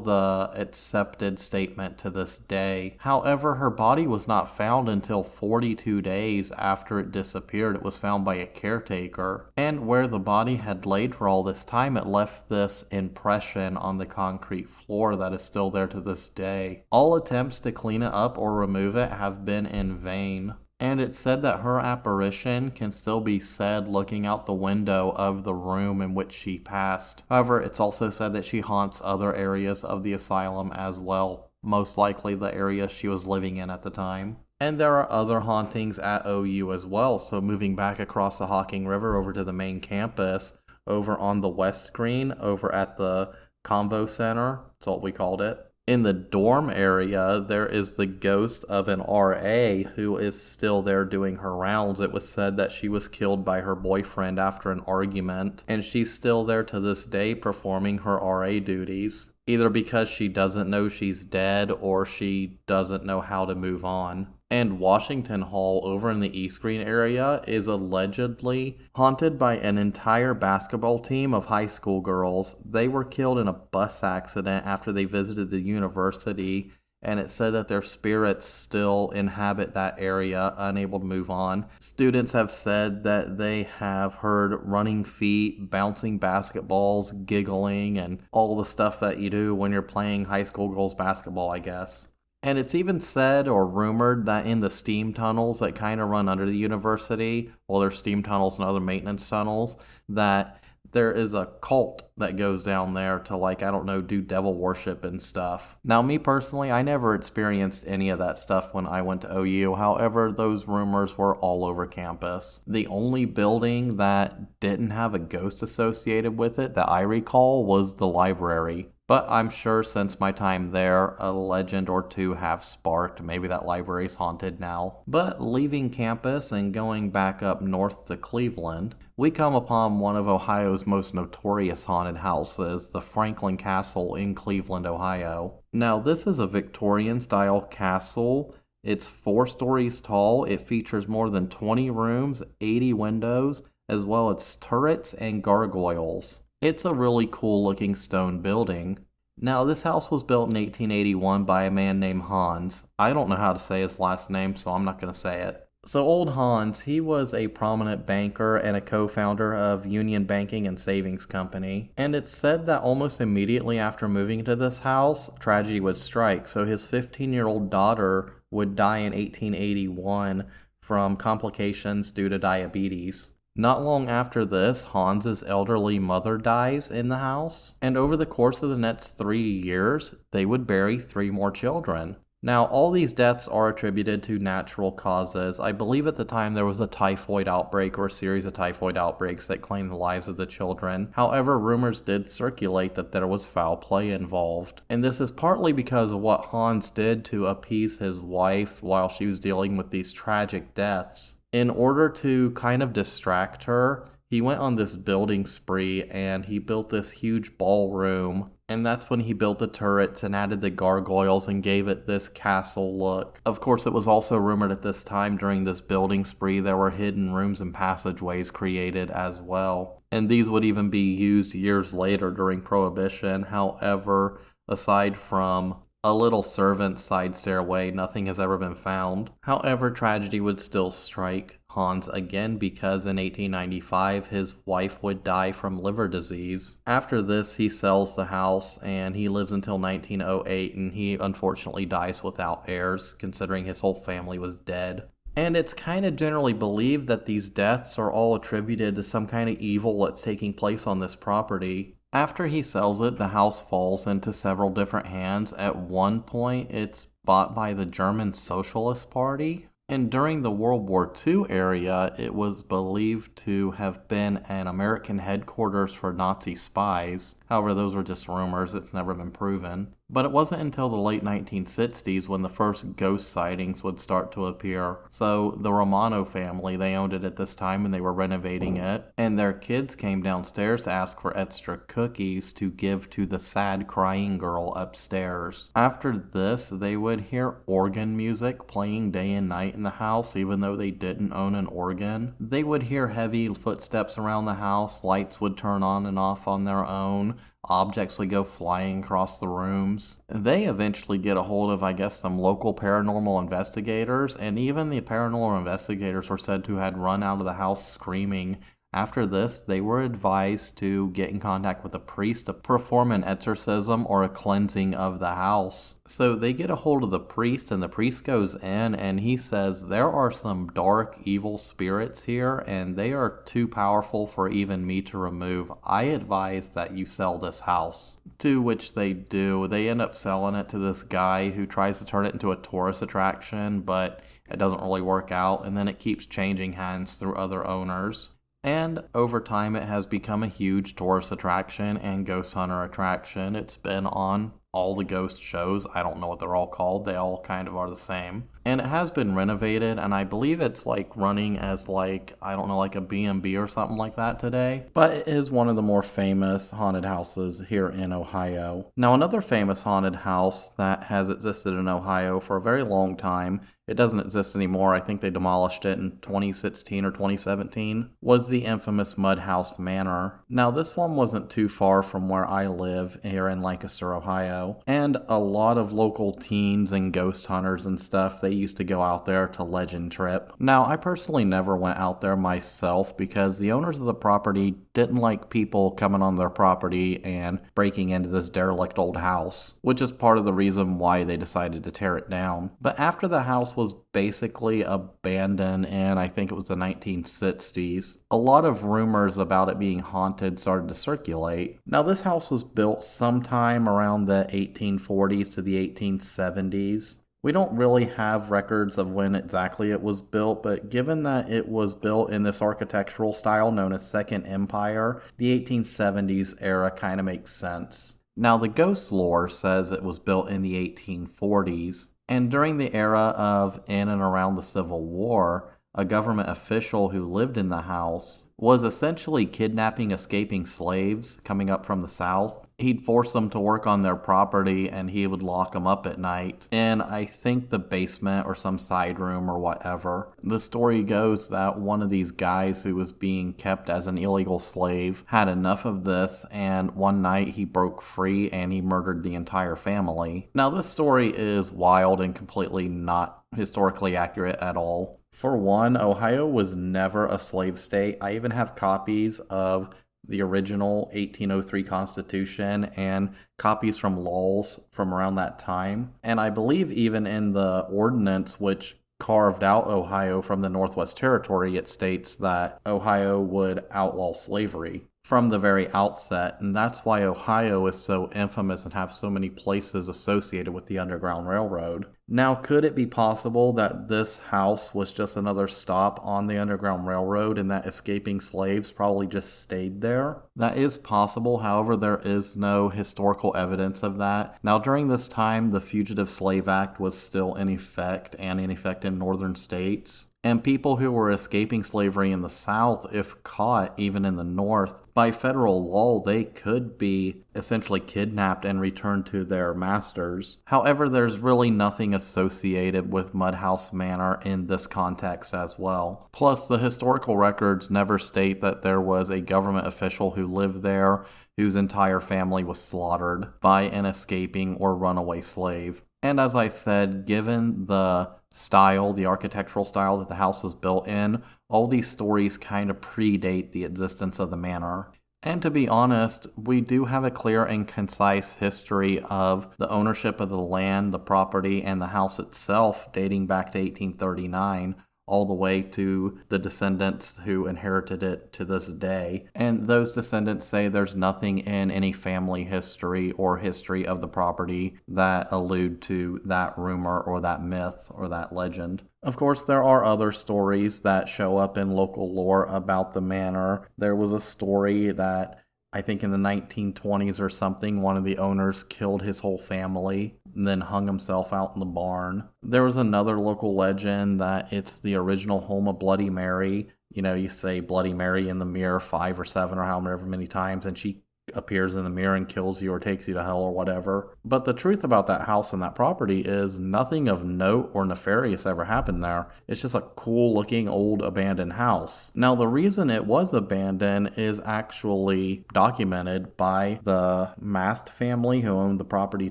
the accepted statement to this day. However, her body was not found until 42 days after it disappeared. It was found by a caretaker, and where the body had laid for all this time, it left this impression on the concrete floor that is still there to this day. All attempts to clean it up or remove it have been in vain. And it's said that her apparition can still be said looking out the window of the room in which she passed. However, it's also said that she haunts other areas of the asylum as well, most likely the area she was living in at the time. And there are other hauntings at OU as well, so moving back across the Hocking River over to the main campus, over on the West Green, over at the Convo Center, that's what we called it. In the dorm area, there is the ghost of an RA who is still there doing her rounds. It was said that she was killed by her boyfriend after an argument, and she's still there to this day performing her RA duties, either because she doesn't know she's dead or she doesn't know how to move on. And Washington Hall over in the East Green area is allegedly haunted by an entire basketball team of high school girls. They were killed in a bus accident after they visited the university, and it said that their spirits still inhabit that area, unable to move on. Students have said that they have heard running feet, bouncing basketballs, giggling, and all the stuff that you do when you're playing high school girls basketball, I guess. And it's even said or rumored that in the steam tunnels that kind of run under the university, well, there's steam tunnels and other maintenance tunnels, that there is a cult that goes down there to, like, I don't know, do devil worship and stuff. Now, me personally, I never experienced any of that stuff when I went to OU. However, those rumors were all over campus. The only building that didn't have a ghost associated with it that I recall was the library. But I'm sure since my time there, a legend or two have sparked. Maybe that library's haunted now. But leaving campus and going back up north to Cleveland, we come upon one of Ohio's most notorious haunted houses, the Franklin Castle in Cleveland, Ohio. Now, this is a Victorian-style castle. It's 4 stories tall. It features more than 20 rooms, 80 windows, as well as turrets and gargoyles. It's a really cool looking stone building. Now, this house was built in 1881 by a man named Hans. I don't know how to say his last name, so I'm not going to say it. So old Hans, he was a prominent banker and a co-founder of Union Banking and Savings Company. And it's said that almost immediately after moving into this house, tragedy would strike. So his 15-year-old daughter would die in 1881 from complications due to diabetes. Not long after this, Hans's elderly mother dies in the house, and over the course of the next 3 years, they would bury 3 more children. Now, all these deaths are attributed to natural causes. I believe at the time there was a typhoid outbreak or a series of typhoid outbreaks that claimed the lives of the children. However, rumors did circulate that there was foul play involved. And this is partly because of what Hans did to appease his wife while she was dealing with these tragic deaths. In order to kind of distract her, he went on this building spree and he built this huge ballroom. And that's when he built the turrets and added the gargoyles and gave it this castle look. Of course, it was also rumored at this time during this building spree there were hidden rooms and passageways created as well. And these would even be used years later during Prohibition. However, aside from a little servant's side stairway. Nothing has ever been found. However, tragedy would still strike Hans again because in 1895 his wife would die from liver disease. After this, he sells the house and he lives until 1908, and he unfortunately dies without heirs considering his whole family was dead. And it's kind of generally believed that these deaths are all attributed to some kind of evil that's taking place on this property. After he sells it, the house falls into several different hands. At one point, it's bought by the German Socialist Party. And during the World War II area, it was believed to have been an American headquarters for Nazi spies. However, those were just rumors. It's never been proven. But it wasn't until the late 1960s when the first ghost sightings would start to appear. So the Romano family, they owned it at this time and they were renovating it. And their kids came downstairs to ask for extra cookies to give to the sad crying girl upstairs. After this, they would hear organ music playing day and night in the house, even though they didn't own an organ. They would hear heavy footsteps around the house, lights would turn on and off on their own. Objects would go flying across the rooms. They eventually get a hold of, I guess, some local paranormal investigators, and even the paranormal investigators were said to had run out of the house screaming. After this, they were advised to get in contact with a priest to perform an exorcism or a cleansing of the house. So they get a hold of the priest, and the priest goes in and he says there are some dark, evil spirits here, and they are too powerful for even me to remove. I advise that you sell this house. To which they do. They end up selling it to this guy who tries to turn it into a tourist attraction, but it doesn't really work out, and then it keeps changing hands through other owners. And over time, it has become a huge tourist attraction and ghost hunter attraction. It's been on all the ghost shows. I don't know what they're all called. They all kind of are the same. And it has been renovated, and I believe it's like running as like, I don't know, like a B&B or something like that today. But it is one of the more famous haunted houses here in Ohio. Now, another famous haunted house that has existed in Ohio for a very long time, it doesn't exist anymore, I think they demolished it in 2016 or 2017, was the infamous Mudhouse Manor. Now, this one wasn't too far from where I live here in Lancaster, Ohio, and a lot of local teens and ghost hunters and stuff, they used to go out there to legend trip. Now, I personally never went out there myself because the owners of the property didn't like people coming on their property and breaking into this derelict old house, which is part of the reason why they decided to tear it down. But after the house was basically abandoned in, I think it was the 1960s, a lot of rumors about it being haunted started to circulate. Now, this house was built sometime around the 1840s to the 1870s. We don't really have records of when exactly it was built, but given that it was built in this architectural style known as Second Empire, the 1870s era kind of makes sense. Now, the ghost lore says it was built in the 1840s, and during the era of in and around the Civil War, a government official who lived in the house was essentially kidnapping escaping slaves coming up from the South. He'd force them to work on their property and he would lock them up at night in, I think, the basement or some side room or whatever. The story goes that one of these guys who was being kept as an illegal slave had enough of this, and one night he broke free and he murdered the entire family. Now, this story is wild and completely not historically accurate at all. For one, Ohio was never a slave state. I even have copies of the original 1803 Constitution and copies from laws from around that time. And I believe even in the ordinance which carved out Ohio from the Northwest Territory, it states that Ohio would outlaw slavery from the very outset, and that's why Ohio is so infamous and have so many places associated with the Underground Railroad. Now, could it be possible that this house was just another stop on the Underground Railroad and that escaping slaves probably just stayed there? That is possible, however, there is no historical evidence of that. Now, during this time, the Fugitive Slave Act was still in effect and in effect in northern states. And people who were escaping slavery in the South, if caught even in the North, by federal law, they could be essentially kidnapped and returned to their masters. However, there's really nothing associated with Mudhouse Manor in this context as well. Plus, the historical records never state that there was a government official who lived there whose entire family was slaughtered by an escaping or runaway slave. And as I said, given the style, the architectural style that the house was built in, all these stories kind of predate the existence of the manor. And to be honest, we do have a clear and concise history of the ownership of the land, the property, and the house itself dating back to 1839, all the way to the descendants who inherited it to this day. And those descendants say there's nothing in any family history or history of the property that allude to that rumor or that myth or that legend. Of course, there are other stories that show up in local lore about the manor. There was a story that I think in the 1920s or something, one of the owners killed his whole family and then hung himself out in the barn. There was another local legend that it's the original home of Bloody Mary. You know, you say Bloody Mary in the mirror 5 or 7 or however many times, and she appears in the mirror and kills you or takes you to hell or whatever. But the truth about that house and that property is nothing of note or nefarious ever happened there. It's just a cool looking old abandoned house. Now, the reason it was abandoned is actually documented by the Mast family who owned the property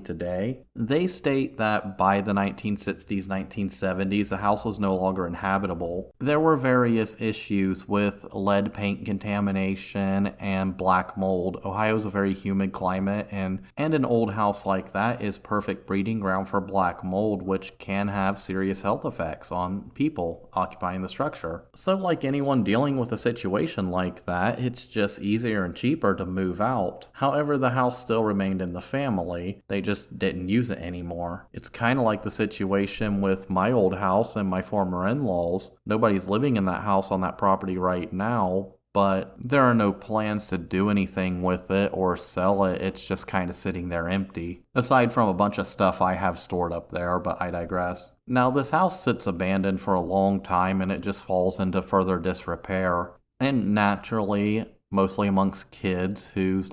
today. They state that by the 1960s, 1970s, the house was no longer inhabitable. There were various issues with lead paint contamination and black mold. Ohio is a very humid climate, and an old house like that is perfect breeding ground for black mold, which can have serious health effects on people occupying the structure. So like anyone dealing with a situation like that, it's just easier and cheaper to move out. However, the house still remained in the family. They just didn't use it anymore. It's kind of like the situation with my old house and my former in-laws. Nobody's living in that house on that property right now, but there are no plans to do anything with it or sell it. It's just kind of sitting there empty, aside from a bunch of stuff I have stored up there, but I digress. Now, this house sits abandoned for a long time and it just falls into further disrepair. And naturally, mostly amongst kids whose,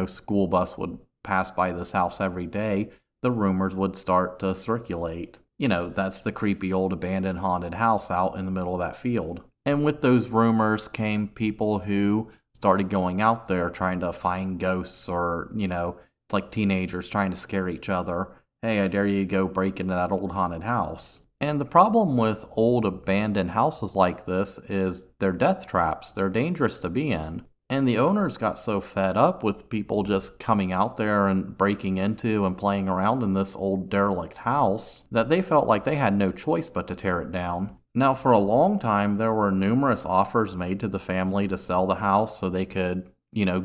school bus would pass by this house every day, the rumors would start to circulate. You know, that's the creepy old abandoned haunted house out in the middle of that field. And with those rumors came people who started going out there trying to find ghosts or, it's like teenagers trying to scare each other. Hey, I dare you to go break into that old haunted house. And the problem with old abandoned houses like this is they're death traps. They're dangerous to be in. And the owners got so fed up with people just coming out there and breaking into and playing around in this old derelict house that they felt like they had no choice but to tear it down. Now, for a long time, there were numerous offers made to the family to sell the house so they could,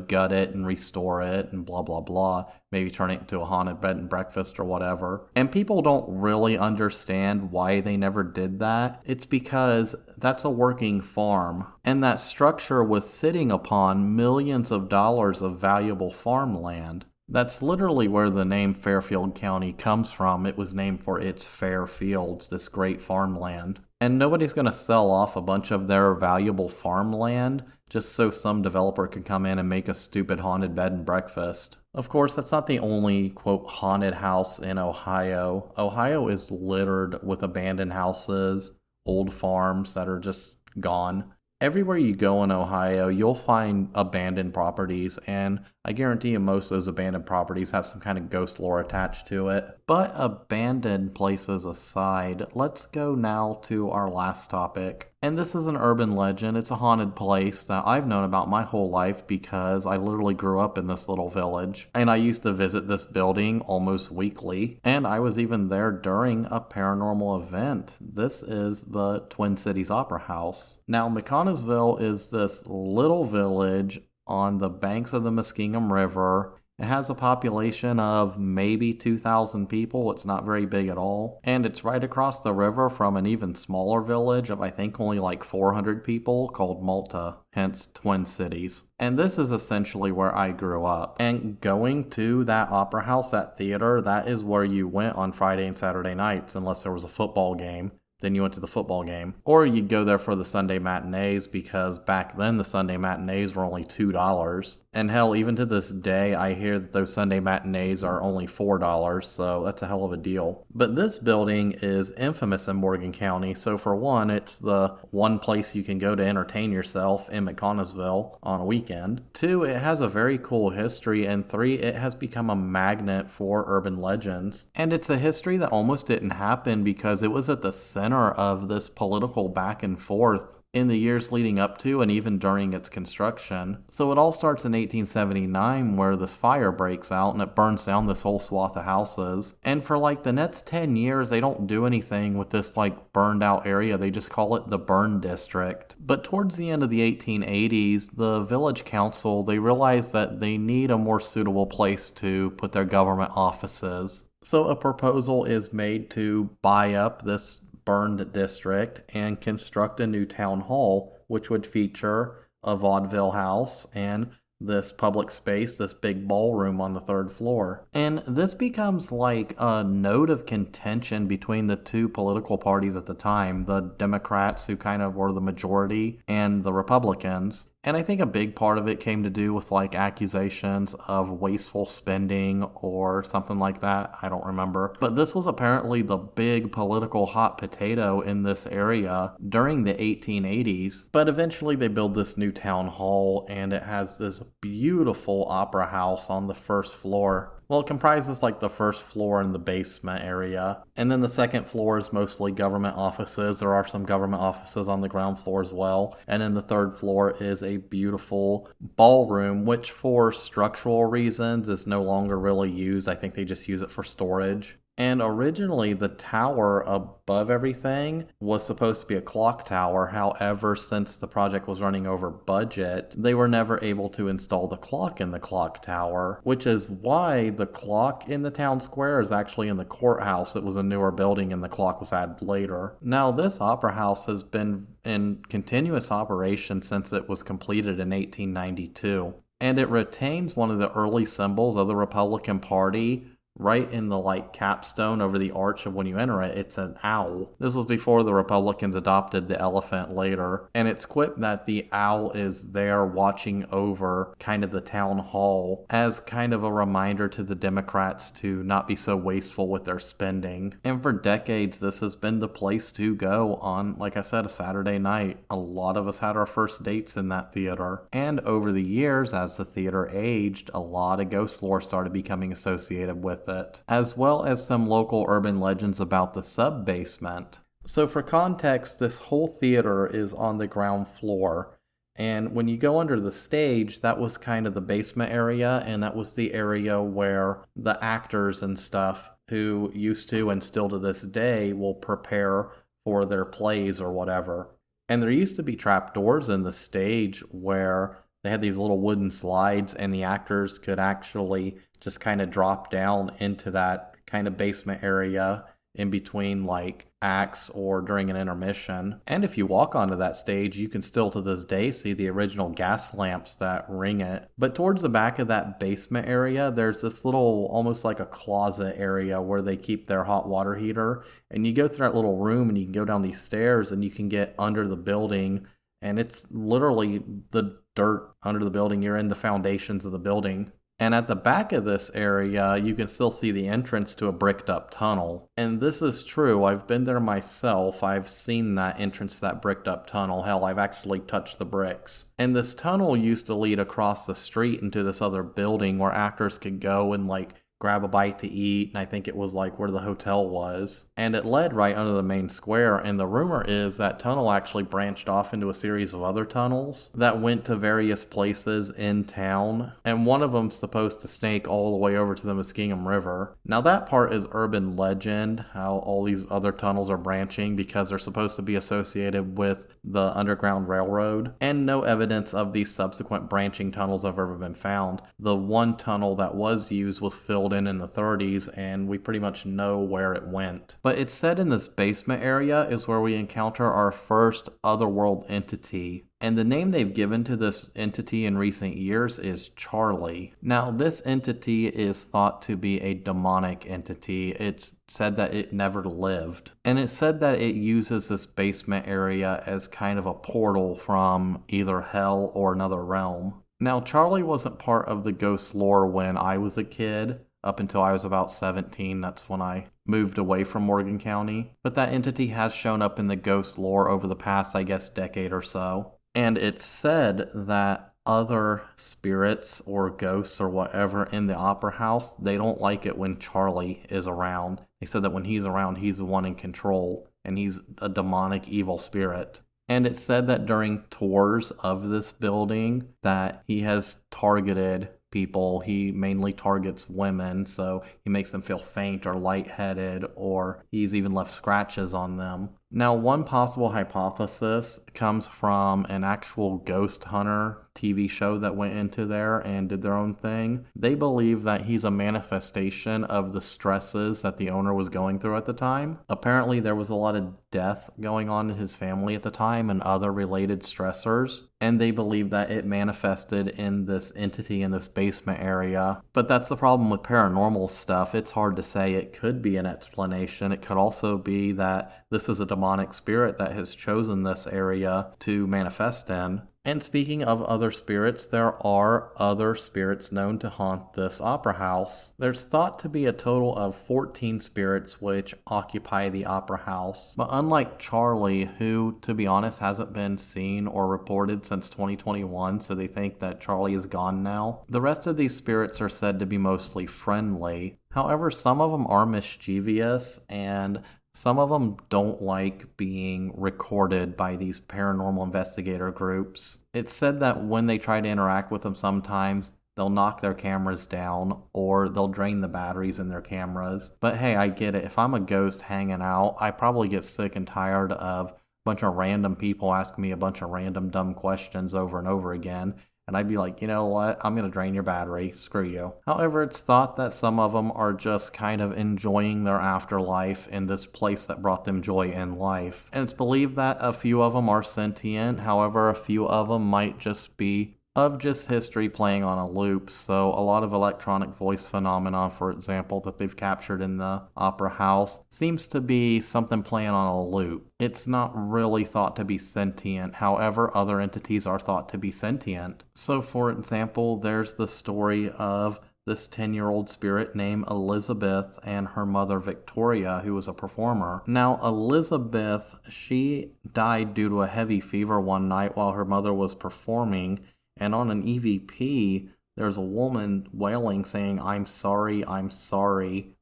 gut it and restore it and blah, blah, blah. Maybe turn it into a haunted bed and breakfast or whatever. And people don't really understand why they never did that. It's because that's a working farm. And that structure was sitting upon millions of dollars of valuable farmland. That's literally where the name Fairfield County comes from. It was named for its fair fields, this great farmland. And nobody's going to sell off a bunch of their valuable farmland just so some developer can come in and make a stupid haunted bed and breakfast. Of course, that's not the only, quote, haunted house in Ohio. Ohio is littered with abandoned houses, old farms that are just gone. Everywhere you go in Ohio, you'll find abandoned properties, and I guarantee you most of those abandoned properties have some kind of ghost lore attached to it. But abandoned places aside, let's go now to our last topic. And this is an urban legend. It's a haunted place that I've known about my whole life because I literally grew up in this little village. And I used to visit this building almost weekly. And I was even there during a paranormal event. This is the Twin Cities Opera House. Now, McConnelsville is this little village on the banks of the Muskingum River. It has a population of maybe 2,000 people. It's not very big at all. And it's right across the river from an even smaller village of I think only like 400 people called Malta, hence Twin Cities. And this is essentially where I grew up. And going to that opera house, that theater, that is where you went on Friday and Saturday nights unless there was a football game. then you went to the football game. Or you'd go there for the Sunday matinees, because back then the Sunday matinees were only $2. And hell, even to this day, I hear that those Sunday matinees are only $4, so that's a hell of a deal. But this building is infamous in Morgan County, so for one, it's the one place you can go to entertain yourself in McConnelsville on a weekend. Two, it has a very cool history, and three, it has become a magnet for urban legends. And it's a history that almost didn't happen because it was at the center of this political back and forth in the years leading up to and even during its construction. So it all starts in 1879, where this fire breaks out and it burns down this whole swath of houses. And for like the next 10 years, they don't do anything with this like burned out area. They just call it the burn district. But towards the end of the 1880s, the village council, they realize that they need a more suitable place to put their government offices. So a proposal is made to buy up this burned district and construct a new town hall, which would feature a vaudeville house and this public space, this big ballroom on the third floor. And this becomes like a note of contention between the two political parties at the time, the Democrats, who kind of were the majority, and the Republicans. And I think a big part of it came to do with like accusations of wasteful spending or something like that. I don't remember. But this was apparently the big political hot potato in this area during the 1880s. But eventually they build this new town hall, and it has this beautiful opera house on the first floor. Well, it comprises like the first floor and the basement area. And then the second floor is mostly government offices. There are some government offices on the ground floor as well. And then the third floor is a beautiful ballroom, which for structural reasons is no longer really used. I think they just use it for storage. And originally, the tower above everything was supposed to be a clock tower. However, since the project was running over budget, they were never able to install the clock in the clock tower, which is why the clock in the town square is actually in the courthouse. It was a newer building and the clock was added later. Now, this opera house has been in continuous operation since it was completed in 1892. And it retains one of the early symbols of the Republican Party. Right in the like capstone over the arch of when you enter it, it's an owl. This was before the Republicans adopted the elephant later. And it's quipped that the owl is there watching over kind of the town hall as kind of a reminder to the Democrats to not be so wasteful with their spending. And for decades, this has been the place to go on, like I said, a Saturday night. A lot of us had our first dates in that theater. And over the years, as the theater aged, a lot of ghost lore started becoming associated with it, as well as some local urban legends about the sub-basement. So for context, this whole theater is on the ground floor, and when you go under the stage, that was kind of the basement area, and that was the area where the actors and stuff who used to and still to this day will prepare for their plays or whatever. And there used to be trapdoors in the stage where they had these little wooden slides, and the actors could actually just kind of drop down into that kind of basement area in between like acts or during an intermission. And if you walk onto that stage, you can still to this day see the original gas lamps that ring it. But towards the back of that basement area, there's this little, almost like a closet area where they keep their hot water heater. And you go through that little room and you can go down these stairs and you can get under the building. And it's literally the dirt under the building. You're in the foundations of the building. And at the back of this area, you can still see the entrance to a bricked up tunnel. And this is true. I've been there myself. I've seen that entrance to that bricked up tunnel. Hell, I've actually touched the bricks. And this tunnel used to lead across the street into this other building where actors could go and like grab a bite to eat, and I think it was like where the hotel was. And it led right under the main square, and the rumor is that tunnel actually branched off into a series of other tunnels that went to various places in town, and one of them's supposed to snake all the way over to the Muskingum River. Now that part is urban legend, how all these other tunnels are branching because they're supposed to be associated with the Underground Railroad, and no evidence of these subsequent branching tunnels have ever been found. The one tunnel that was used was filled in the 30s, and we pretty much know where it went. But it's said in this basement area is where we encounter our first otherworld entity. And the name they've given to this entity in recent years is Charlie. Now, this entity is thought to be a demonic entity. It's said that it never lived. And it's said that it uses this basement area as kind of a portal from either hell or another realm. Now, Charlie wasn't part of the ghost lore when I was a kid. Up until I was about 17, that's when I moved away from Morgan County. But that entity has shown up in the ghost lore over the past, I guess, decade or so. And it's said that other spirits or ghosts or whatever in the opera house, they don't like it when Charlie is around. They said that when he's around, he's the one in control, and he's a demonic evil spirit. And it's said that during tours of this building that he has targeted people. He mainly targets women, so he makes them feel faint or lightheaded, or he's even left scratches on them. Now, one possible hypothesis comes from an actual ghost hunter TV show that went into there and did their own thing. They believe that he's a manifestation of the stresses that the owner was going through at the time. Apparently, there was a lot of death going on in his family at the time and other related stressors, and they believe that it manifested in this entity in this basement area. But that's the problem with paranormal stuff. It's hard to say. It could be an explanation. It could also be that this is a demonic spirit that has chosen this area to manifest in. And speaking of other spirits, there are other spirits known to haunt this opera house. There's thought to be a total of 14 spirits which occupy the opera house. But unlike Charlie, who, to be honest, hasn't been seen or reported since 2021, so they think that Charlie is gone now, the rest of these spirits are said to be mostly friendly. However, some of them are mischievous, and some of them don't like being recorded by these paranormal investigator groups. It's said that when they try to interact with them sometimes, they'll knock their cameras down or they'll drain the batteries in their cameras. But hey, I get it. If I'm a ghost hanging out, I probably get sick and tired of a bunch of random people asking me a bunch of random dumb questions over and over again. And I'd be like, you know what, I'm going to drain your battery, screw you. However, it's thought that some of them are just kind of enjoying their afterlife in this place that brought them joy in life. And it's believed that a few of them are sentient, however, a few of them might just be of just history playing on a loop. So a lot of electronic voice phenomena, for example, that they've captured in the opera house seems to be something playing on a loop. It's not really thought to be sentient. However, other entities are thought to be sentient. So for example, there's the story of this 10-year-old spirit named Elizabeth and her mother Victoria, who was a performer. Now, Elizabeth, she died due to a heavy fever one night while her mother was performing. And on an EVP, there's a woman wailing saying, I'm sorry,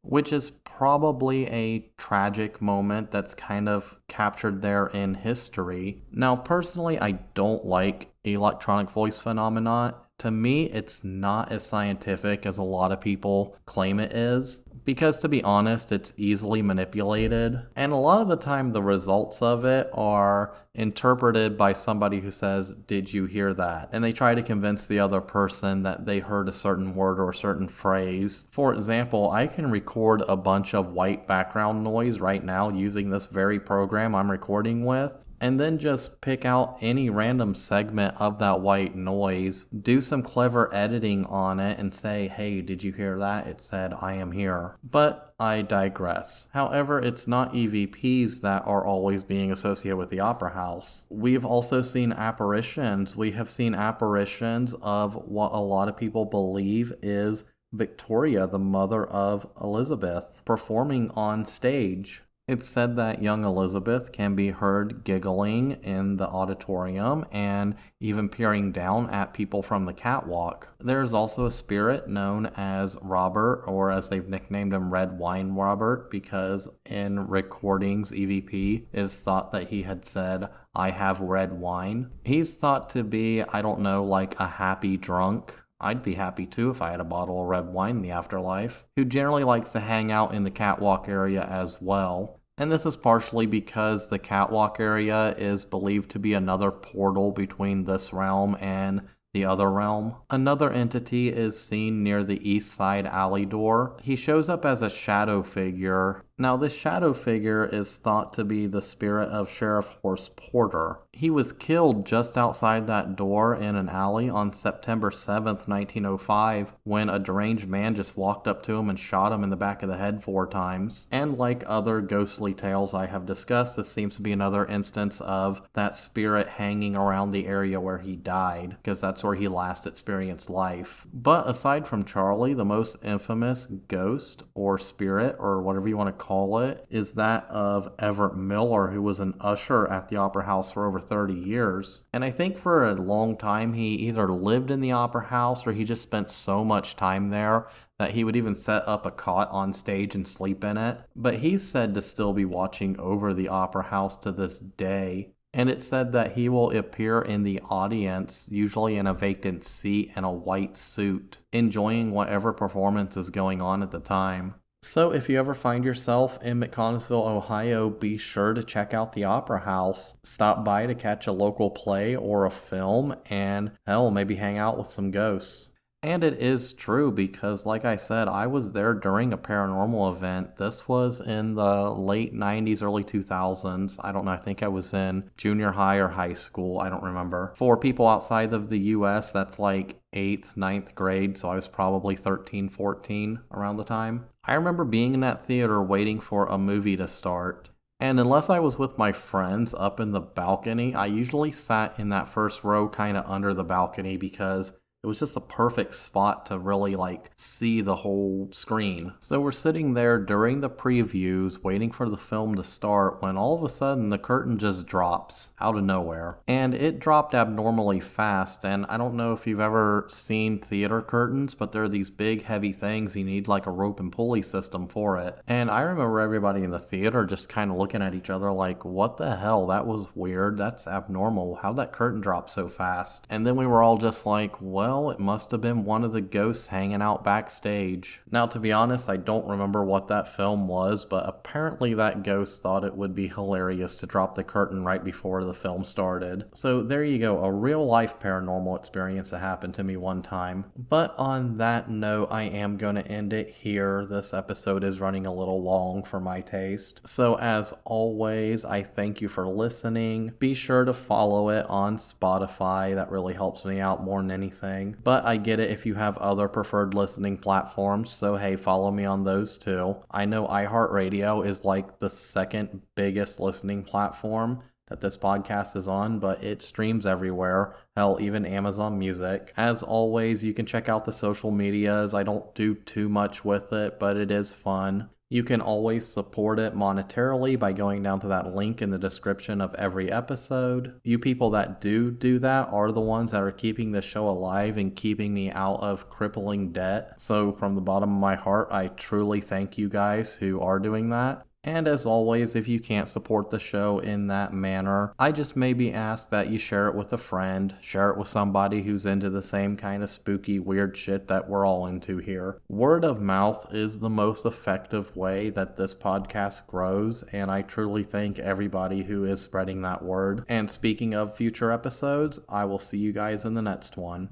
which is probably a tragic moment that's kind of captured there in history. Now, personally, I don't like electronic voice phenomena. To me, it's not as scientific as a lot of people claim it is. Because to be honest, it's easily manipulated. And a lot of the time, the results of it are interpreted by somebody who says, did you hear that? And they try to convince the other person that they heard a certain word or a certain phrase. For example, I can record a bunch of white background noise right now using this very program I'm recording with, and then just pick out any random segment of that white noise, do some clever editing on it, and say, hey, did you hear that? It said, I am here. But I digress. However, it's not EVPs that are always being associated with the opera house. We've also seen apparitions. We have seen apparitions of what a lot of people believe is Victoria, the mother of Elizabeth, performing on stage. It's said that young Elizabeth can be heard giggling in the auditorium and even peering down at people from the catwalk. There's also a spirit known as Robert, or as they've nicknamed him, Red Wine Robert, because in recordings, EVP is thought that he had said, I have red wine. He's thought to be, I don't know, like a happy drunk. I'd be happy too if I had a bottle of red wine in the afterlife, who generally likes to hang out in the catwalk area as well. And this is partially because the catwalk area is believed to be another portal between this realm and the other realm. Another entity is seen near the east side alley door. He shows up as a shadow figure. Now, this shadow figure is thought to be the spirit of Sheriff Horse Porter. He was killed just outside that door in an alley on September 7th, 1905, when a deranged man just walked up to him and shot him in the back of the head 4 times. And like other ghostly tales I have discussed, this seems to be another instance of that spirit hanging around the area where he died, because that's where he last experienced life. But aside from Charlie, the most infamous ghost or spirit or whatever you want to call it is that of Everett Miller, who was an usher at the Opera House for over 30 years. And I think for a long time he either lived in the Opera House or he just spent so much time there that he would even set up a cot on stage and sleep in it. But he's said to still be watching over the Opera House to this day. And it's said that he will appear in the audience, usually in a vacant seat in a white suit, enjoying whatever performance is going on at the time. So if you ever find yourself in McConnelsville, Ohio, be sure to check out the Opera House. Stop by to catch a local play or a film, and hell, maybe hang out with some ghosts. And it is true because, like I said, I was there during a paranormal event. This was in the late 90s, early 2000s. I don't know, I think I was in junior high or high school. I don't remember. For people outside of the US, that's like 8th, 9th grade, so I was probably 13, 14 around the time. I remember being in that theater waiting for a movie to start. And unless I was with my friends up in the balcony, I usually sat in that first row kind of under the balcony because it was just the perfect spot to really see the whole screen. So we're sitting there during the previews waiting for the film to start when all of a sudden the curtain just drops out of nowhere. And it dropped abnormally fast, and I don't know if you've ever seen theater curtains, but they're these big heavy things. You need like a rope and pulley system for it. And I remember everybody in the theater just kind of looking at each other like, what the hell? That was weird. That's abnormal. How'd that curtain drop so fast? And then we were all just like, well, it must have been one of the ghosts hanging out backstage. Now, to be honest, I don't remember what that film was, but apparently that ghost thought it would be hilarious to drop the curtain right before the film started. So there you go, a real life paranormal experience that happened to me one time. But on that note, I am going to end it here. This episode is running a little long for my taste. So as always, I thank you for listening. Be sure to follow it on Spotify. That really helps me out more than anything. But I get it if you have other preferred listening platforms, so hey, follow me on those too. I know iHeartRadio is like the second biggest listening platform that this podcast is on, but it streams everywhere. Hell, even Amazon Music. As always, you can check out the social medias. I don't do too much with it, but it is fun. You can always support it monetarily by going down to that link in the description of every episode. You people that do that are the ones that are keeping the show alive and keeping me out of crippling debt. So from the bottom of my heart, I truly thank you guys who are doing that. And as always, if you can't support the show in that manner, I just maybe ask that you share it with a friend, share it with somebody who's into the same kind of spooky, weird shit that we're all into here. Word of mouth is the most effective way that this podcast grows, and I truly thank everybody who is spreading that word. And speaking of future episodes, I will see you guys in the next one.